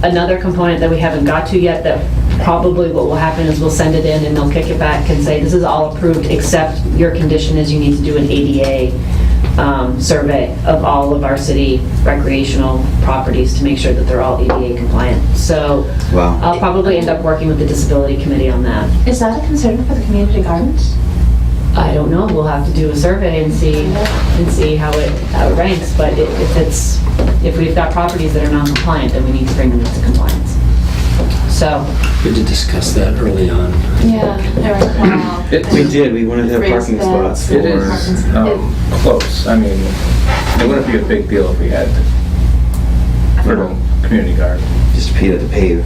Another component that we haven't got to yet that probably what will happen is we'll send it in and they'll kick it back and say, this is all approved except your condition is you need to do an ADA survey of all of our city recreational properties to make sure that they're all ADA compliant. So Wow. I'll probably end up working with the disability committee on that. Is that a concern for the community gardens? I don't know, we'll have to do a survey and see how it ranks, but if we've got properties that are non-compliant, then we need to bring them into compliance. So, We did discuss that early on. Yeah, I recall. We did, we wanted to have parking spots for... It is close. I mean, it wouldn't be a big deal if we had little community garden. Just to pave.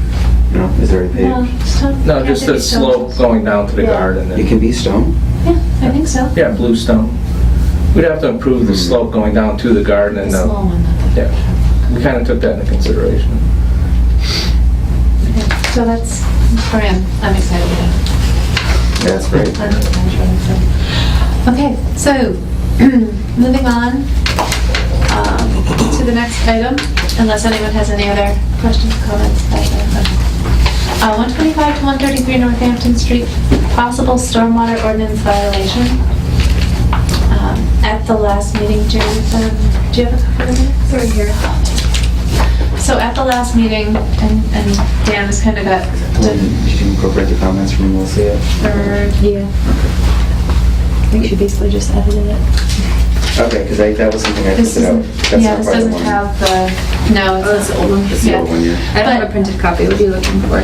No, is there already paved? No, just a slope going down to the garden. You can be stone? Yeah, I think so. Yeah, bluestone. We'd have to improve the slope going down to the garden and, The small one. yeah, we kind of took that into consideration. So that's, I'm excited about it. Yeah, that's great. Okay, so moving on to the next item, unless anyone has any other questions, comments. 125 to 133 Northampton Street, possible stormwater ordinance violation. At the last meeting, Jane, do you have a couple of minutes? Right here. So at the last meeting, and Dan has kind of got You can incorporate the comments from Melissa. Yeah. I think she basically just edited it. Okay, because that was something I This printed out. isn't, That's yeah, not this part of doesn't the one. have the, no, Oh, that's it's the old one. That's the old one, yeah. I don't have a printed copy. What are you looking for?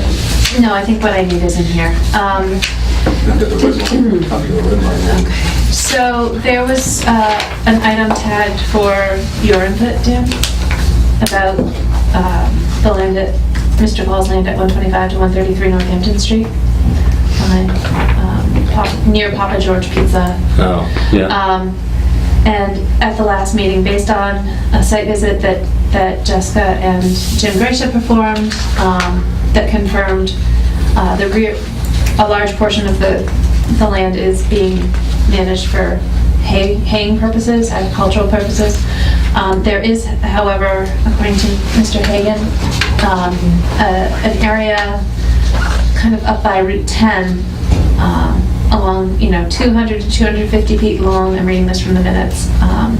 no, I think what I need is in here. So there was an item tagged for your input, Dan, about the land at, Mr. Paul's land at 125 to 133 Northampton Street, near Papa George Pizza. Oh, yeah. And at the last meeting, based on a site visit that Jessica and Jim Gracia performed, that confirmed a large portion of the land is being managed for haying purposes, agricultural purposes. There is, however, according to Mr. Hagan, an area kind of up by Route 10, along, 200 to 250 feet long, I'm reading this from the minutes, and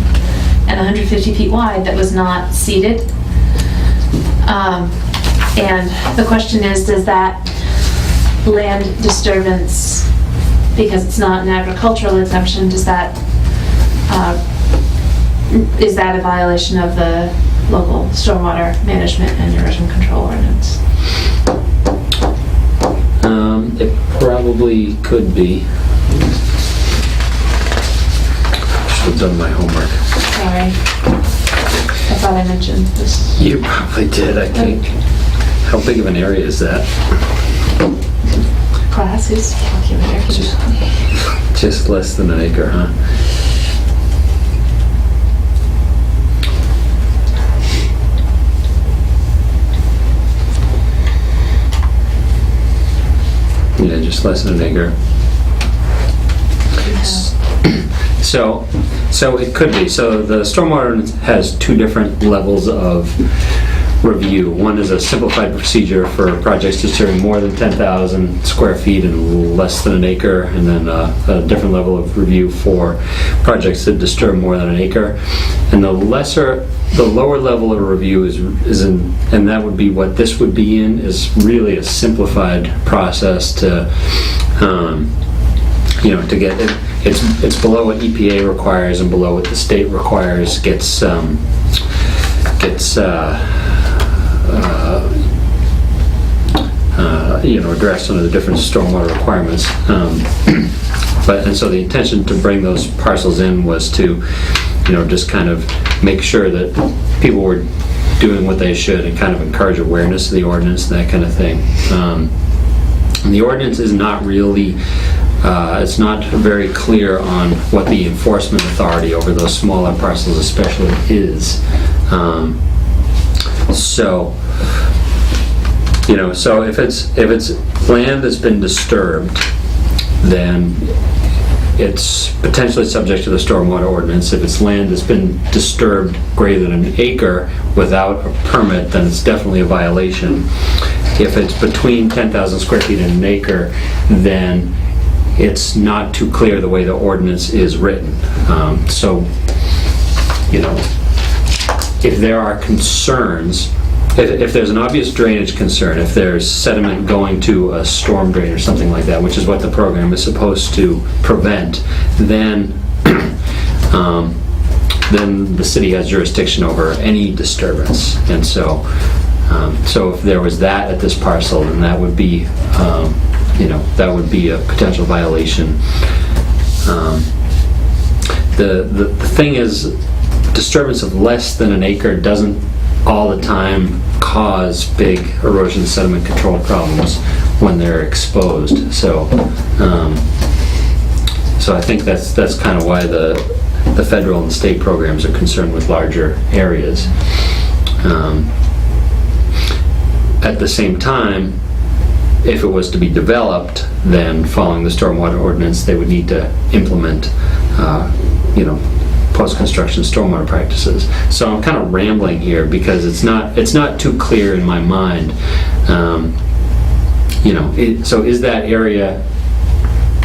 150 feet wide that was not seeded. And the question is, does that land disturbance, because it's not an agricultural exemption, is that a violation of the local stormwater management and erosion control ordinance? It probably could be. Should have done my homework. Sorry. I thought I mentioned this. You probably did, I think. How big of an area is that? Class is calculator. Just less than an acre, huh? Yeah, just less than an acre. So it could be. So the stormwater ordinance has two different levels of review. One is a simplified procedure for projects disturbing more than 10,000 square feet and less than an acre, and then a different level of review for projects that disturb more than an acre. And the lower level of review is in, and that would be what this would be in, is really a simplified process to, to get it. It's below what EPA requires and below what the state requires. Gets addressed under the different stormwater requirements. And so the intention to bring those parcels in was to, just kind of make sure that people were doing what they should and kind of encourage awareness of the ordinance and that kind of thing. And the ordinance is not really, it's not very clear on what the enforcement authority over those smaller parcels especially is. So, so if it's land that's been disturbed, then it's potentially subject to the stormwater ordinance. If it's land that's been disturbed greater than an acre without a permit, then it's definitely a violation. If it's between 10,000 square feet and an acre, then it's not too clear the way the ordinance is written. If there are concerns, if there's an obvious drainage concern, if there's sediment going to a storm drain or something like that, which is what the program is supposed to prevent, then then the city has jurisdiction over any disturbance. And so if there was that at this parcel, then that would be that would be a potential violation. The thing is, disturbance of less than an acre doesn't all the time cause big erosion sediment control problems when they're exposed. So I think that's kind of why the federal and state programs are concerned with larger areas. At the same time, if it was to be developed, then following the stormwater ordinance, they would need to implement post-construction stormwater practices. So I'm kind of rambling here because it's not too clear in my mind. So is that area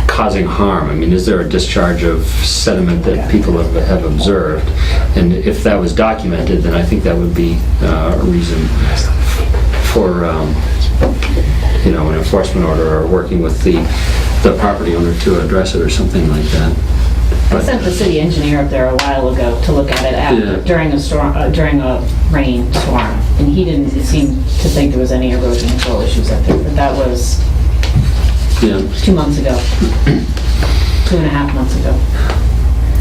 causing harm? I mean, is there a discharge of sediment that people have observed? And if that was documented, then I think that would be a reason for an enforcement order or working with the property owner to address it or something like that. I sent the city engineer up there a while ago to look at it during a rain storm, and he didn't seem to think there was any erosion control issues up there. But that was 2 months ago, 2.5 months ago.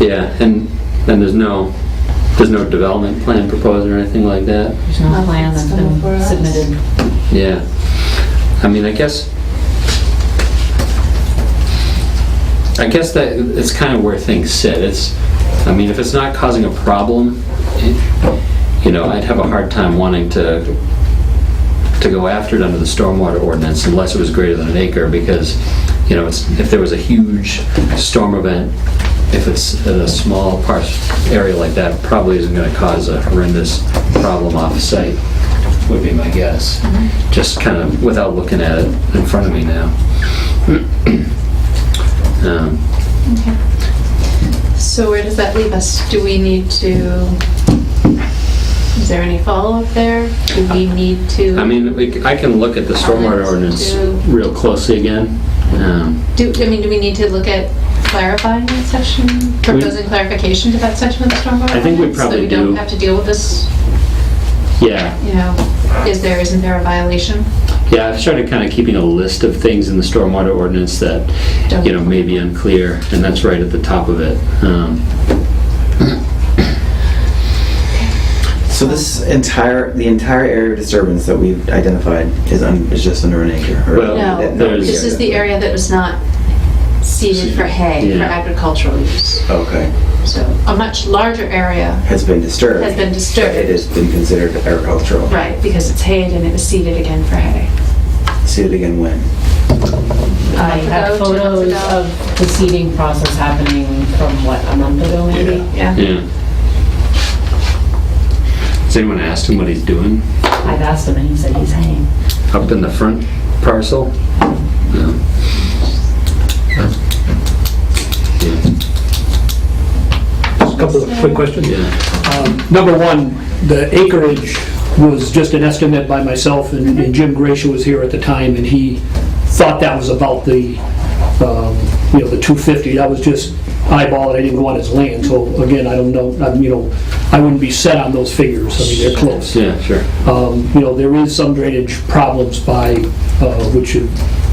Yeah, and there's no development plan proposed or anything like that. There's no plan that's been submitted. Yeah, I mean, I guess that it's kind of where things sit. If it's not causing a problem, I'd have a hard time wanting to go after it under the stormwater ordinance unless it was greater than an acre, because if there was a huge storm event, if it's in a small area like that, it probably isn't going to cause a horrendous problem off-site, would be my guess. Just kind of without looking at it in front of me now. Okay. So where does that leave us? Do we need to, is there any follow-up there? Do we need to? I mean, I can look at the stormwater ordinance real closely again. Do we need to look at clarifying that section, proposing clarification to that section of the stormwater ordinance? I think we probably so we don't have to deal with this? Yeah. Isn't there a violation? Yeah, I've started kind of keeping a list of things in the stormwater ordinance that, may be unclear, and that's right at the top of it. So the entire area of disturbance that we've identified is just under an acre? No, this is the area that was not seeded for hay, for agricultural use. Okay. So a much larger area Has been disturbed. has been disturbed. It has been considered agricultural. Right, because it's hayed and it was seeded again for hay. See it again when? I have photos of the seeding process happening from, a month ago maybe? Yeah. Yeah. Has anyone asked him what he's doing? I've asked him and he said he's haying. Up in the front parcel? No. Just a couple of quick questions. Yeah. Number one, the acreage was just an estimate by myself, and Jim Gracia was here at the time, and he thought that was about the 250. That was just eyeball it. I didn't go on his land, so again, I don't know. I wouldn't be set on those figures. I mean, they're close. Yeah, sure. There is some drainage problems which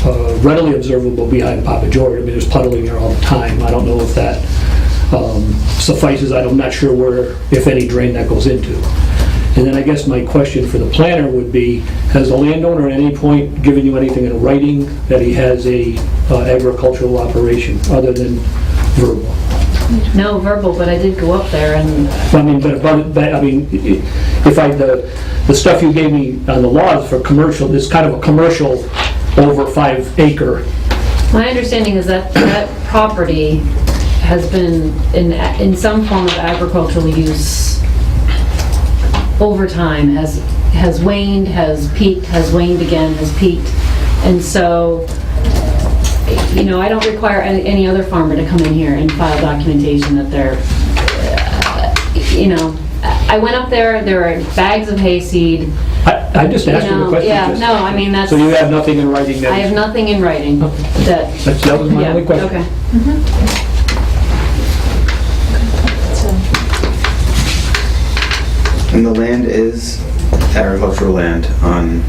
are readily observable behind Papa George. I mean, there's puddling there all the time. I don't know if that suffices. I'm not sure where, if any, drain that goes into. And then I guess my question for the planner would be, has the landowner at any point given you anything in writing that he has a agricultural operation other than verbal? No verbal, but I did go up there and I mean, if the stuff you gave me on the laws for commercial, it's kind of a commercial over 5 acre. my understanding is that that property has been in some form of agricultural use over time, has waned, has peaked, has waned again, has peaked. And so, I don't require any other farmer to come in here and file documentation that they're, I went up there were bags of hayseed. I just asked you the question. Yeah, no, I mean, that's... So you have nothing in writing that... I have nothing in writing that... That was my Yeah, only question. okay. And the land is agricultural land on...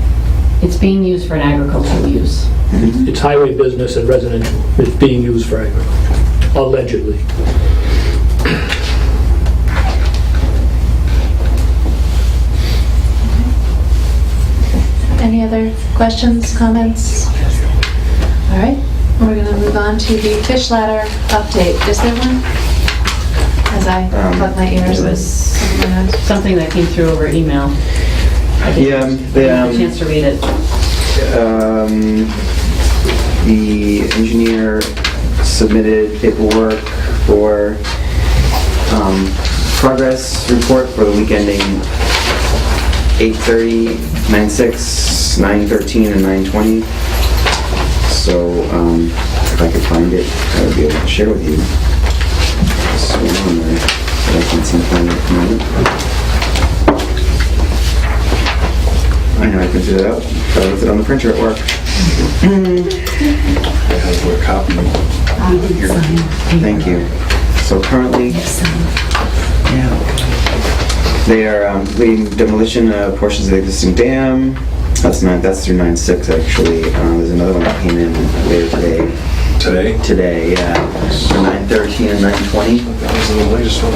It's being used for an agricultural use. It's highway business and residential. It's being used for agriculture, allegedly. Any other questions, comments? All right, we're going to move on to the fish ladder update. Is there one? As I plug my ears. It was something that came through over email. I didn't have a chance to read it. The engineer submitted paperwork for progress report for the week ending 8/30, 9/6, 9/13, and 9/20. So if I could find it, I would be able to share with you. So on there, but I can't seem to find it at the moment. I know I printed it out. I left it on the printer at work. I have a copy here. Thank you. So currently, they are completing demolition of portions of the existing dam. That's through 9/6 actually. There's another one that came in later today. Today, yeah. For 9/13 and 9/20. That was the latest one.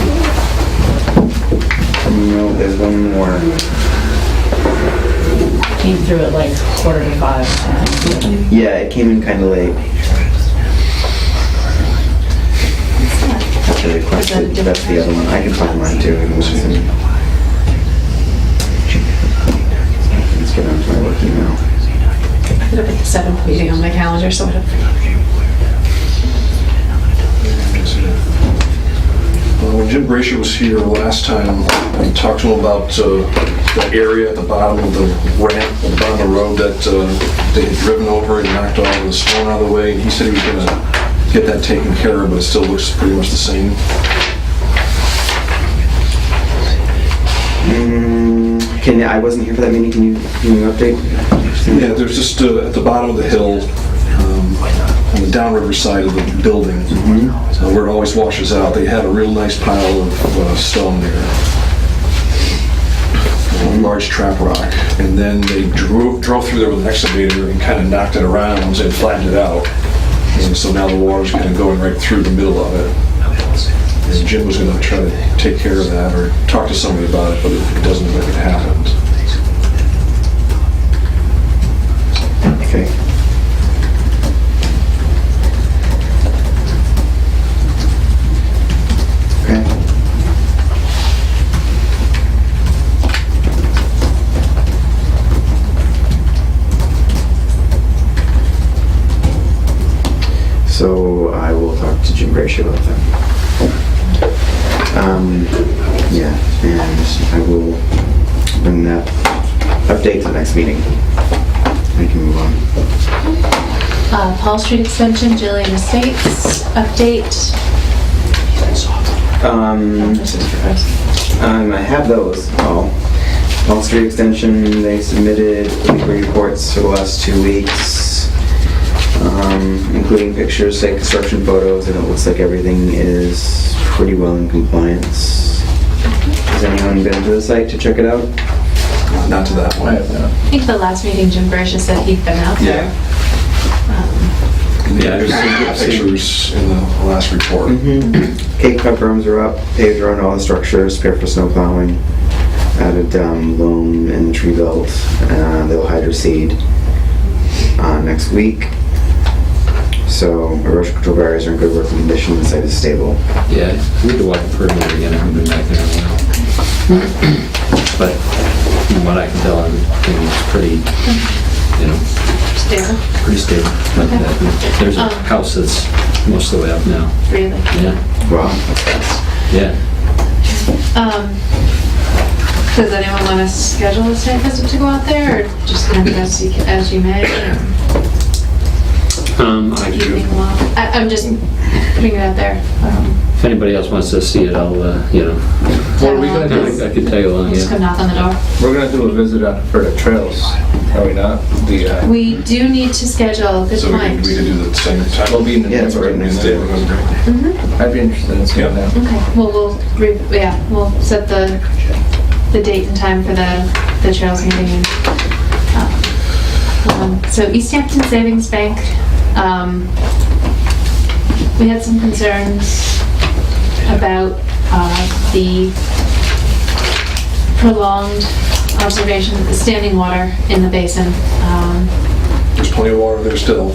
No, there's one more. Came through at like 4:45 or something. Yeah, it came in kind of late. Actually requested, that's the other one. I can find mine too. Let's get on to my work email. I could have put the 7th meeting on my calendar, so I don't forget. When Jim Brasher was here last time, I talked to him about the area at the bottom of the ramp, at the bottom of the road that they had driven over and knocked all the stone out of the way. And he said he was going to get that taken care of, but it still looks pretty much the same. I wasn't here for that meeting. Can you update? Yeah, there's just at the bottom of the hill, on the downriver side of the building, where it always washes out, they had a real nice pile of stone there. A large trap rock. And then they drove through there with an excavator and kind of knocked it around and flattened it out. And so now the water's kind of going right through the middle of it. And Jim was going to try to take care of that or talk to somebody about it, but it doesn't look like it happened. Okay. Okay. So I will talk to Jim Brasher about that. Yeah, and I will bring that update to the next meeting. We can move on. Paul Street Extension, Jillian Estates, update. I have those all. Paul Street Extension, they submitted weekly reports for the last 2 weeks, including pictures, site construction photos, and it looks like everything is pretty well in compliance. Has anyone been to the site to check it out? Not to that one. I think the last meeting Jim Brasher said he'd been out there. Yeah, there's some good pictures in the last report. Cape cut berms are up, paved around all the structures, prepared for snow plowing. added loam in the tree belt. They'll hydroseed next week. So erosion control barriers are in good working condition. The site is stable. Yeah, we need to walk the perimeter again. I haven't been back there in a while. But from what I can tell, I think it's pretty, Stable, pretty stable. Like that. There's a house that's most of the way up now. really. Yeah, Wow, that's fast. yeah. Does anyone want to schedule a site visit to go out there, or just kind of as you may? I do. I'm just putting it out there. If anybody else wants to see it, I'll, What are we gonna do? I could tag along, Just come yeah. knock on the door. We're gonna do a visit out for the trails, are we not? The, We do need to schedule, good So we point. could do the same time. we'll be in the Yeah, it's right next to it. I'd be interested in seeing that. Okay, well, we'll set the date and time for the trails meeting. So Easthampton Savings Bank, we had some concerns about the prolonged observation of the standing water in the basin. There's plenty of water there still.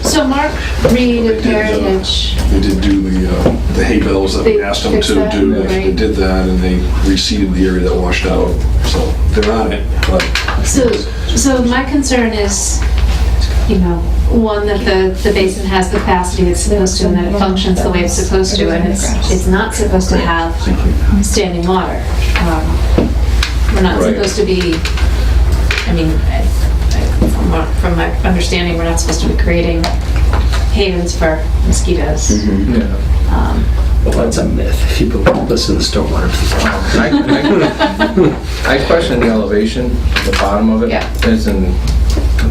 So Mark Reed of Heritage, They did do the hay bales that we They asked them fixed to that, do. They right. did that, and they reseeded the area that washed out. So they're on it, but so my concern is, one, that the basin has the capacity it's supposed to, and that it functions the way it's supposed to, and it's not supposed to have standing water. We're not Right. supposed to be, from my understanding, we're not supposed to be creating havens for mosquitoes. Yeah. Well, that's a myth. If you listen to the stormwater people. I question the elevation, the bottom of it, Yeah. is in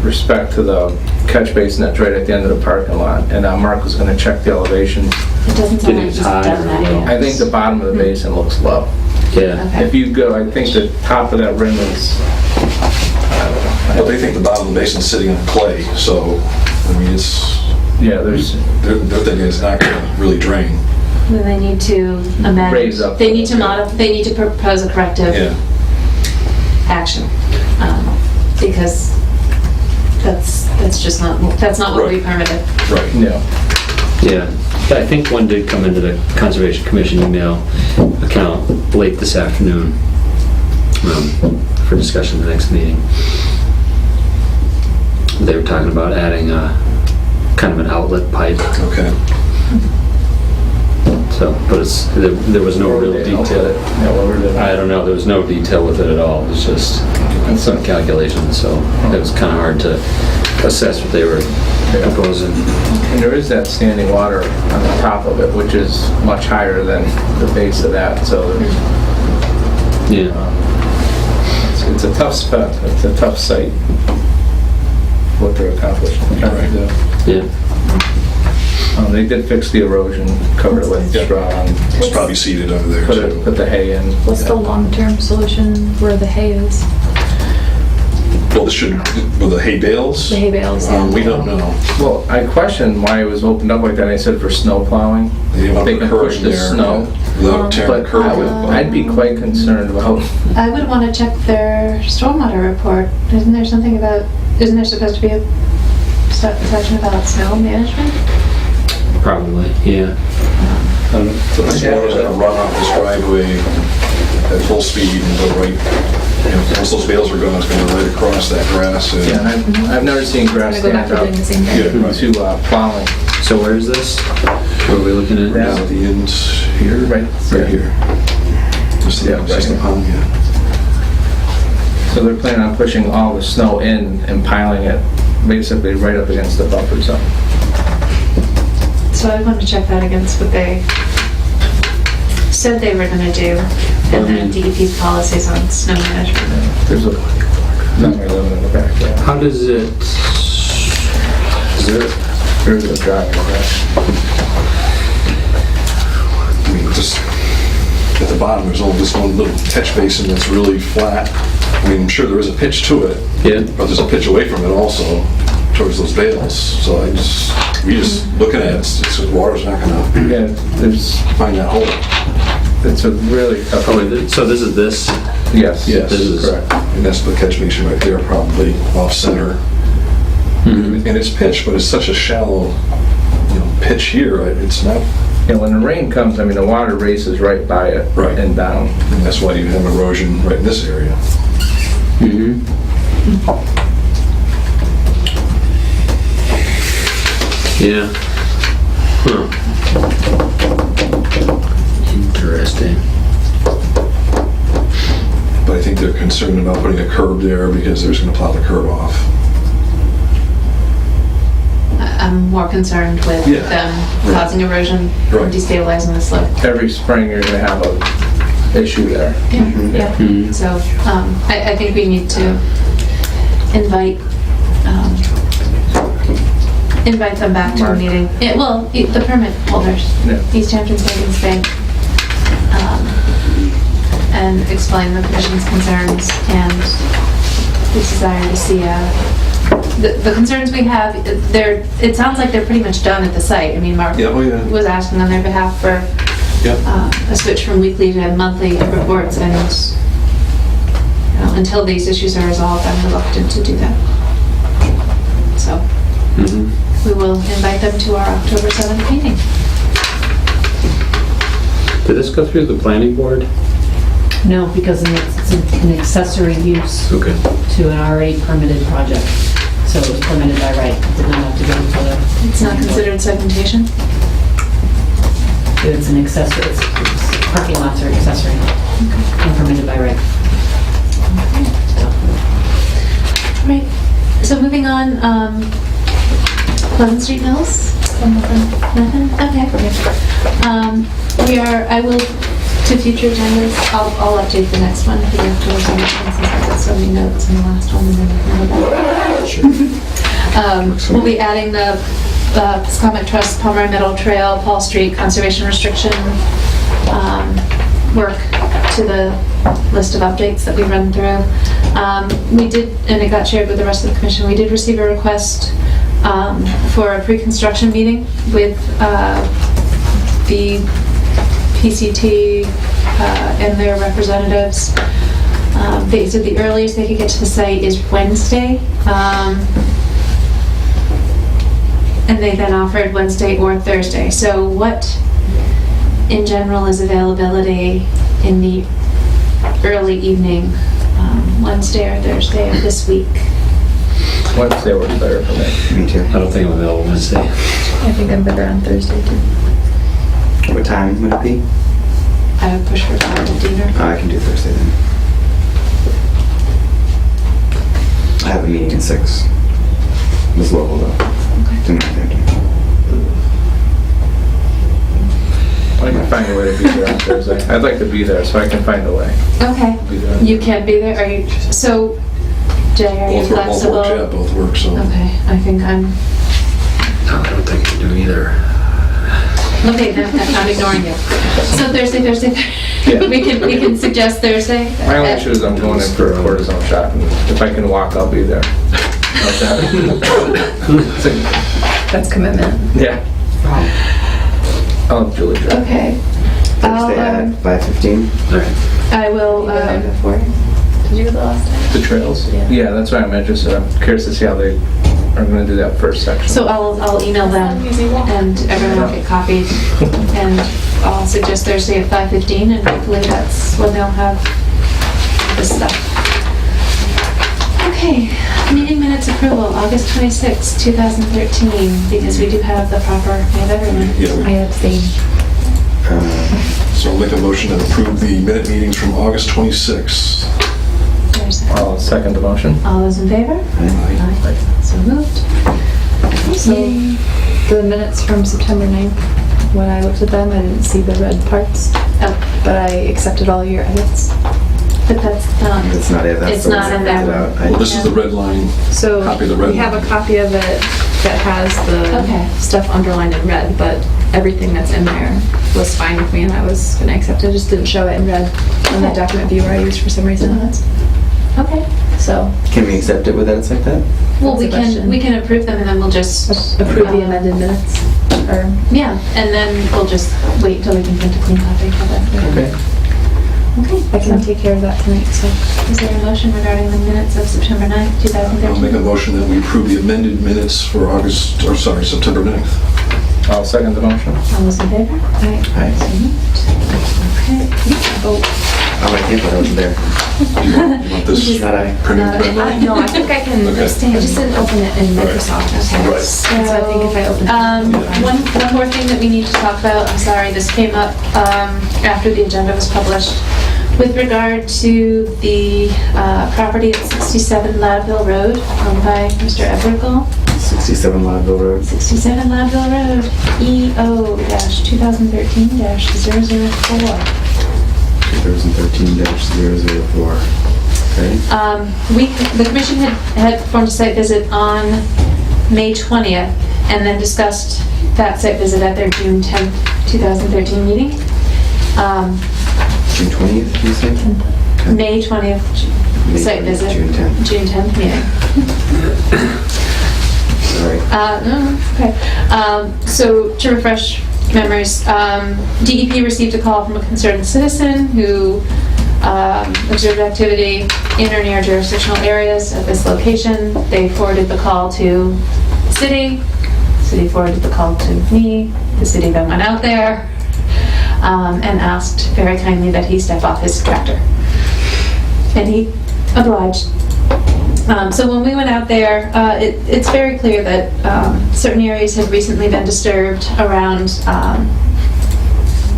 respect to the catch basin that's right at the end of the parking lot. And Mark was gonna check the elevation. It doesn't sound like It's he's high done that or low. yet. I think the bottom of the basin looks low. Yeah. Okay. If you go, I think the top of that rim is, but they think the bottom of the basin's sitting in clay. So it's yeah, there's, they're thinking it's not going to really drain. Then they need to amend. Raise up. They need to they need to propose a corrective Yeah. action, because that's just not what we Right. permitted. Right. yeah. Yeah, I think one did come into the Conservation Commission email account late this afternoon for discussion at the next meeting. They were talking about adding a kind of an outlet pipe, Okay. so, but there was no real detail. Yeah, what were I don't know, there was no detail with it at all, it was just some calculations, so it was kind of hard to assess what they were proposing. And there is that standing water on the top of it, which is much higher than the base of that, so there's, Yeah, it's a tough spec, it's a tough site, what they're accomplishing, trying to do. yeah. They did fix the erosion, covered it with straw, and It's probably seeded under there. So. put the hay in. What's the long-term solution where the hay is? Well, this should, with the hay bales? The hay bales, yeah. We don't know. Well, I questioned why it was opened up like that, and I said for snow plowing. They didn't want They to can curve push the there, snow. without tearing the But curve up. I'd be quite concerned about, I would want to check their stormwater report. Isn't there supposed to be a section about snow management? Probably, yeah. So this water's gonna run off this driveway at full speed and go right, once those bales are gone, it's gonna go right across that grass and. yeah, and I've never seen grass Gonna go back stand to doing the same thing. Yeah, right. to plowing. So where is this? Where are we looking at? Yeah. Is it the ends here? Right. Right here. Just Yeah, the, right just the here. pond, yeah. So they're planning on pushing all the snow in and piling it basically right up against the buffer zone. So I want to check that against what they said they were going to do, and then DEP's policies on snow management. There's a number living in the back there. How does it, is there, There's a driveway there. I mean, just at the bottom, there's only this one little catch basin that's really flat. I mean, I'm sure there is a pitch to it, yeah? but there's a pitch away from it also, towards those bales. So we just looking at it, it's the water's not gonna Yeah, there's, find that hole. It's a really tough. Oh, so this is this? Yes. Yes, This is- correct. And that's the catch basin right there, probably off-center. Mhm. And it's pitched, but it's such a shallow, pitch here, it's not, And when the rain comes, I mean, the water races right by it Right. and down. and that's why you have erosion right in this area. Mhm. Yeah. Huh. Interesting. But I think they're concerned about putting a curb there because they're just gonna plow the curb off. I'm more concerned with Yeah. them Right. causing erosion, Right. destabilizing the slope. Every spring, you're gonna have a issue there. Yeah. Mhm. So, I think we need to invite them back to a Mark. meeting. Well, the permit holders, Yeah. Easthampton Savings Bank, and explain the commission's concerns and the desire to see the concerns we have. It sounds like they're pretty much done at the site. I mean, Mark Yeah, oh yeah. was asking on their behalf for Yep. a switch from weekly to monthly reports, and until these issues are resolved, I'm reluctant to do that. So Mhm. we will invite them to our October 7th meeting. Did this go through the planning board? No, because it's an accessory use Okay. to an already permitted project. So it was permitted by right. It did not have to go to the... It's not considered segmentation? It's an accessory, parking lots are accessory and permitted by right. Right. So moving on, Pleasant Street Mills? Nothing? Okay. I will, to future agendas, I'll update the next one for the October 7th, since I've got so many notes in the last one, and then we'll be adding the Pascomet Trust, Palmer Meadow Trail, Paul Street Conservation Restriction work to the list of updates that we run through. We did, and it got shared with the rest of the commission, we did receive a request for a pre-construction meeting with the PCT and their representatives. They said the earliest they could get to the site is Wednesday. And they then offered Wednesday or Thursday. So what, in general, is availability in the early evening, Wednesday or Thursday of this week? Wednesday works better for me. Me too. I don't think I'm available Wednesday. I think I'm better on Thursday too. What time would it be? I would push for 5 to dinner. I can do Thursday then. I have a meeting at 6. It's local though. Okay. I can find a way to be there on Thursday. I'd like to be there, so I can find a way. Okay. Be there. You can be there. Are you? So, Jay, are you Both work, flexible? yeah, both work, so. Okay. I think I'm. No, I don't think I can do either. Okay, then I'm ignoring you. So Thursday. Yeah. We can suggest Thursday. My only issue is I'm going in for a cortisone shot, and if I can walk, I'll be there. How's that? That's commitment. Yeah. Oh, Julie. Okay. Thursday at 5:15. All right. I will. Before. Did you go the last time? The trails? Yeah. Yeah, that's why I'm interested. I'm curious to see how they are going to do that first section. So I'll email them and everyone will get copied, and I'll suggest Thursday at 5:15, and hopefully that's when they'll have this stuff. Okay, meeting minutes approval, August 26, 2013, because we do have the proper, we have everyone. Yeah, I abstain. so I'll make a motion to approve the minute meetings from August 26th. There's I'll second the motion. all those in favor? Aye. So moved. So the minutes from September 9th, when I looked at them, I didn't see the red parts, Oh, but I accepted all your edits. but that's, It's not it. That's It's the one not in I there. printed out. Well, this is the red line. So Copy of the red we have one. a copy of it that has Okay. the stuff underlined in red, but everything that's in there was fine with me and I was gonna accept it. I just didn't show it in red on the Okay. document viewer I used for some reason. okay. So Can we accept it with edits like that? Well, That's a question. we can approve them, and then we'll just approve the amended minutes. or, Yeah, and then we'll just wait until we can print a clean copy of that. Okay. Okay, I can take care of that tonight, so. is there a motion regarding the minutes of September 9th, I'll make a 2013? motion that we approve the amended minutes for September 9th. I'll second the motion. All those in favor? Aye. Aye. So moved. Okay. Oh, I can't, but I wasn't there. Do you want this Not I. printed? No, I think I can Okay. abstain. I just didn't open it in Microsoft. Right. So I think if I open it. One more thing that we need to talk about, I'm sorry, this came up after the agenda was published. With regard to the property at 67 Loudville Road, owned by Mr. Evergall. 67 Loudville Road. 67 Loudville Road, EO-2013-004. 2013-004. Okay. The commission had performed a site visit on May 20th and then discussed that site visit at their June 10th, 2013 meeting. June 20th, you said? May 20th May site 20th, visit. June 10th. June 10th meeting. Sorry. No, okay. So to refresh memories, DEP received a call from a concerned citizen who observed activity in or near jurisdictional areas at this location. They forwarded the call to the city. The city forwarded the call to me. The city then went out there and asked very kindly that he step off his tractor. And he obliged. So when we went out there, it's very clear that certain areas have recently been disturbed around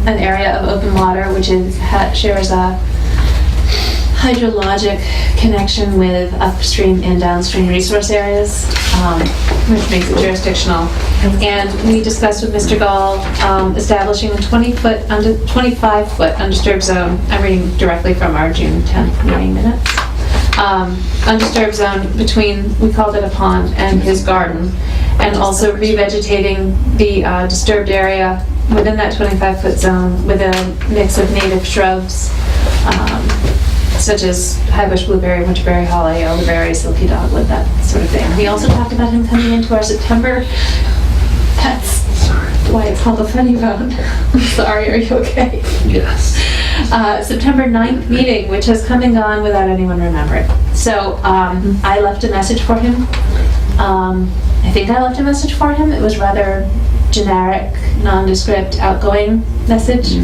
an area of open water which shares a hydrologic connection with upstream and downstream resource areas, which makes it jurisdictional. And we discussed with Mr. Gall establishing a 25-foot undisturbed zone. I'm reading directly from our June 10th meeting minutes. Undisturbed zone between, we called it a pond, and his garden, and also revegetating the disturbed area within that 25-foot zone with a mix of native shrubs, such as highbush blueberry, winterberry holly, elderberry, silky dogwood, that sort of thing. We also talked about him coming into our September, that's why it's called a funny bone. I'm sorry, are you okay? Yes. September 9th meeting, which has come and gone without anyone remembering. So I left a message for him. I think I left a message for him. It was rather generic, nondescript, outgoing message.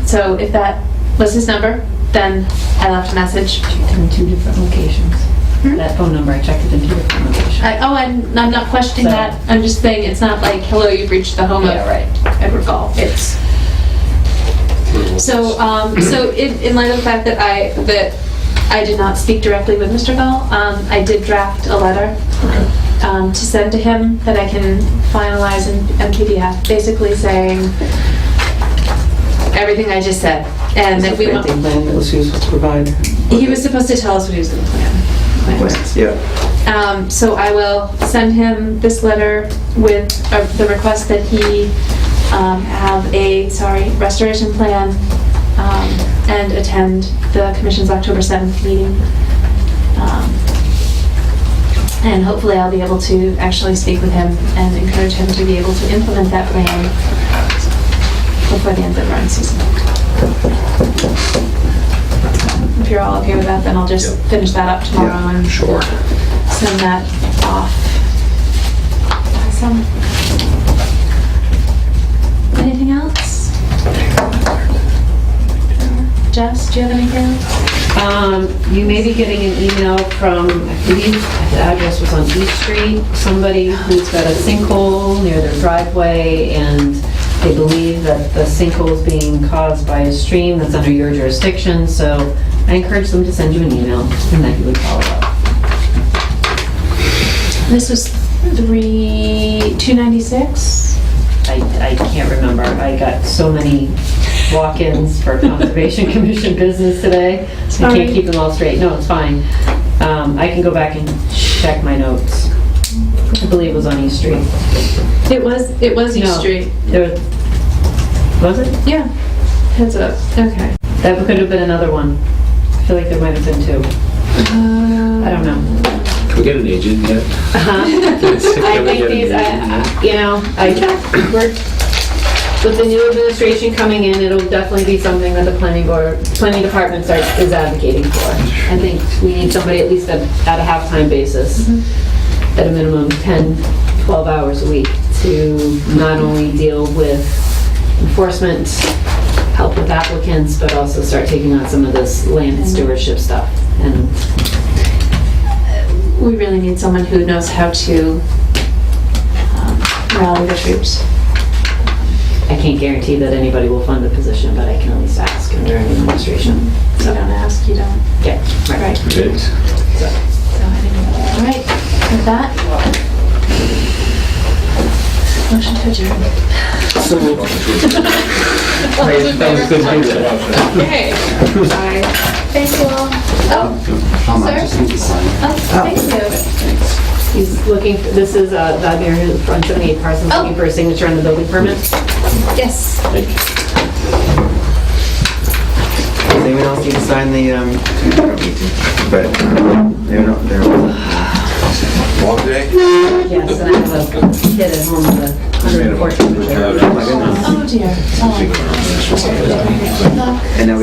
So if that was his number, then I left a message. In 2 different locations. That phone number, I checked it in 2 different locations. I'm not questioning So- that. I'm just saying it's not like, hello, you've reached the home of Edward Gall. It's so in light of the fact that I did not speak directly with Mr. Gall, I did draft a letter to send to him that I can finalize in PDF, basically saying everything I just said, and that we want. Plan that was used to provide. He was supposed to tell us what he was going to plan. Yeah. So I will send him this letter with the request that he have a, restoration plan and attend the Commission's October 7th meeting. And hopefully I'll be able to actually speak with him and encourage him to be able to implement that plan before the end of the growing season. If you're all okay with that, then I'll just finish that up tomorrow and send that off. Awesome. Anything else? Jess, do you have anything else? You may be getting an email from, I believe the address was on East Street, somebody who's got a sinkhole near their driveway, and they believe that the sinkhole is being caused by a stream that's under your jurisdiction, so I encourage them to send you an email and that you would follow up. This was 296? I can't remember. I got so many walk-ins for Conservation Commission business today. I can't keep them all straight. No, it's fine. I can go back and check my notes. I believe it was on East Street. It was East Street. Was it? Yeah. Heads up. Okay. That could have been another one. I feel like there might have been 2. I don't know. we get an agent yet? I think these, I worked with the new administration coming in, it'll definitely be something that the planning department is advocating for. I think we need somebody at least at a half-time basis, at a minimum 10, 12 hours a week, to not only deal with enforcement, help with applicants, but also start taking on some of this land stewardship stuff. And We really need someone who knows how to rally the troops. I can't guarantee that anybody will fund the position, but I can at least ask in during administration. You don't ask, you don't. Yeah, Right. Good. So, all right, with that, motion to adjourn. Okay. Bye. Thank you all. Sir? Thank you. He's looking, this is Vladimir who runs 78 Parsons, looking for a signature on the building permit. Yes. Does anyone else need to sign the, you don't need to, but they're Long day? Yes, and I have a kid at home with 114. Oh dear. Oh. And now we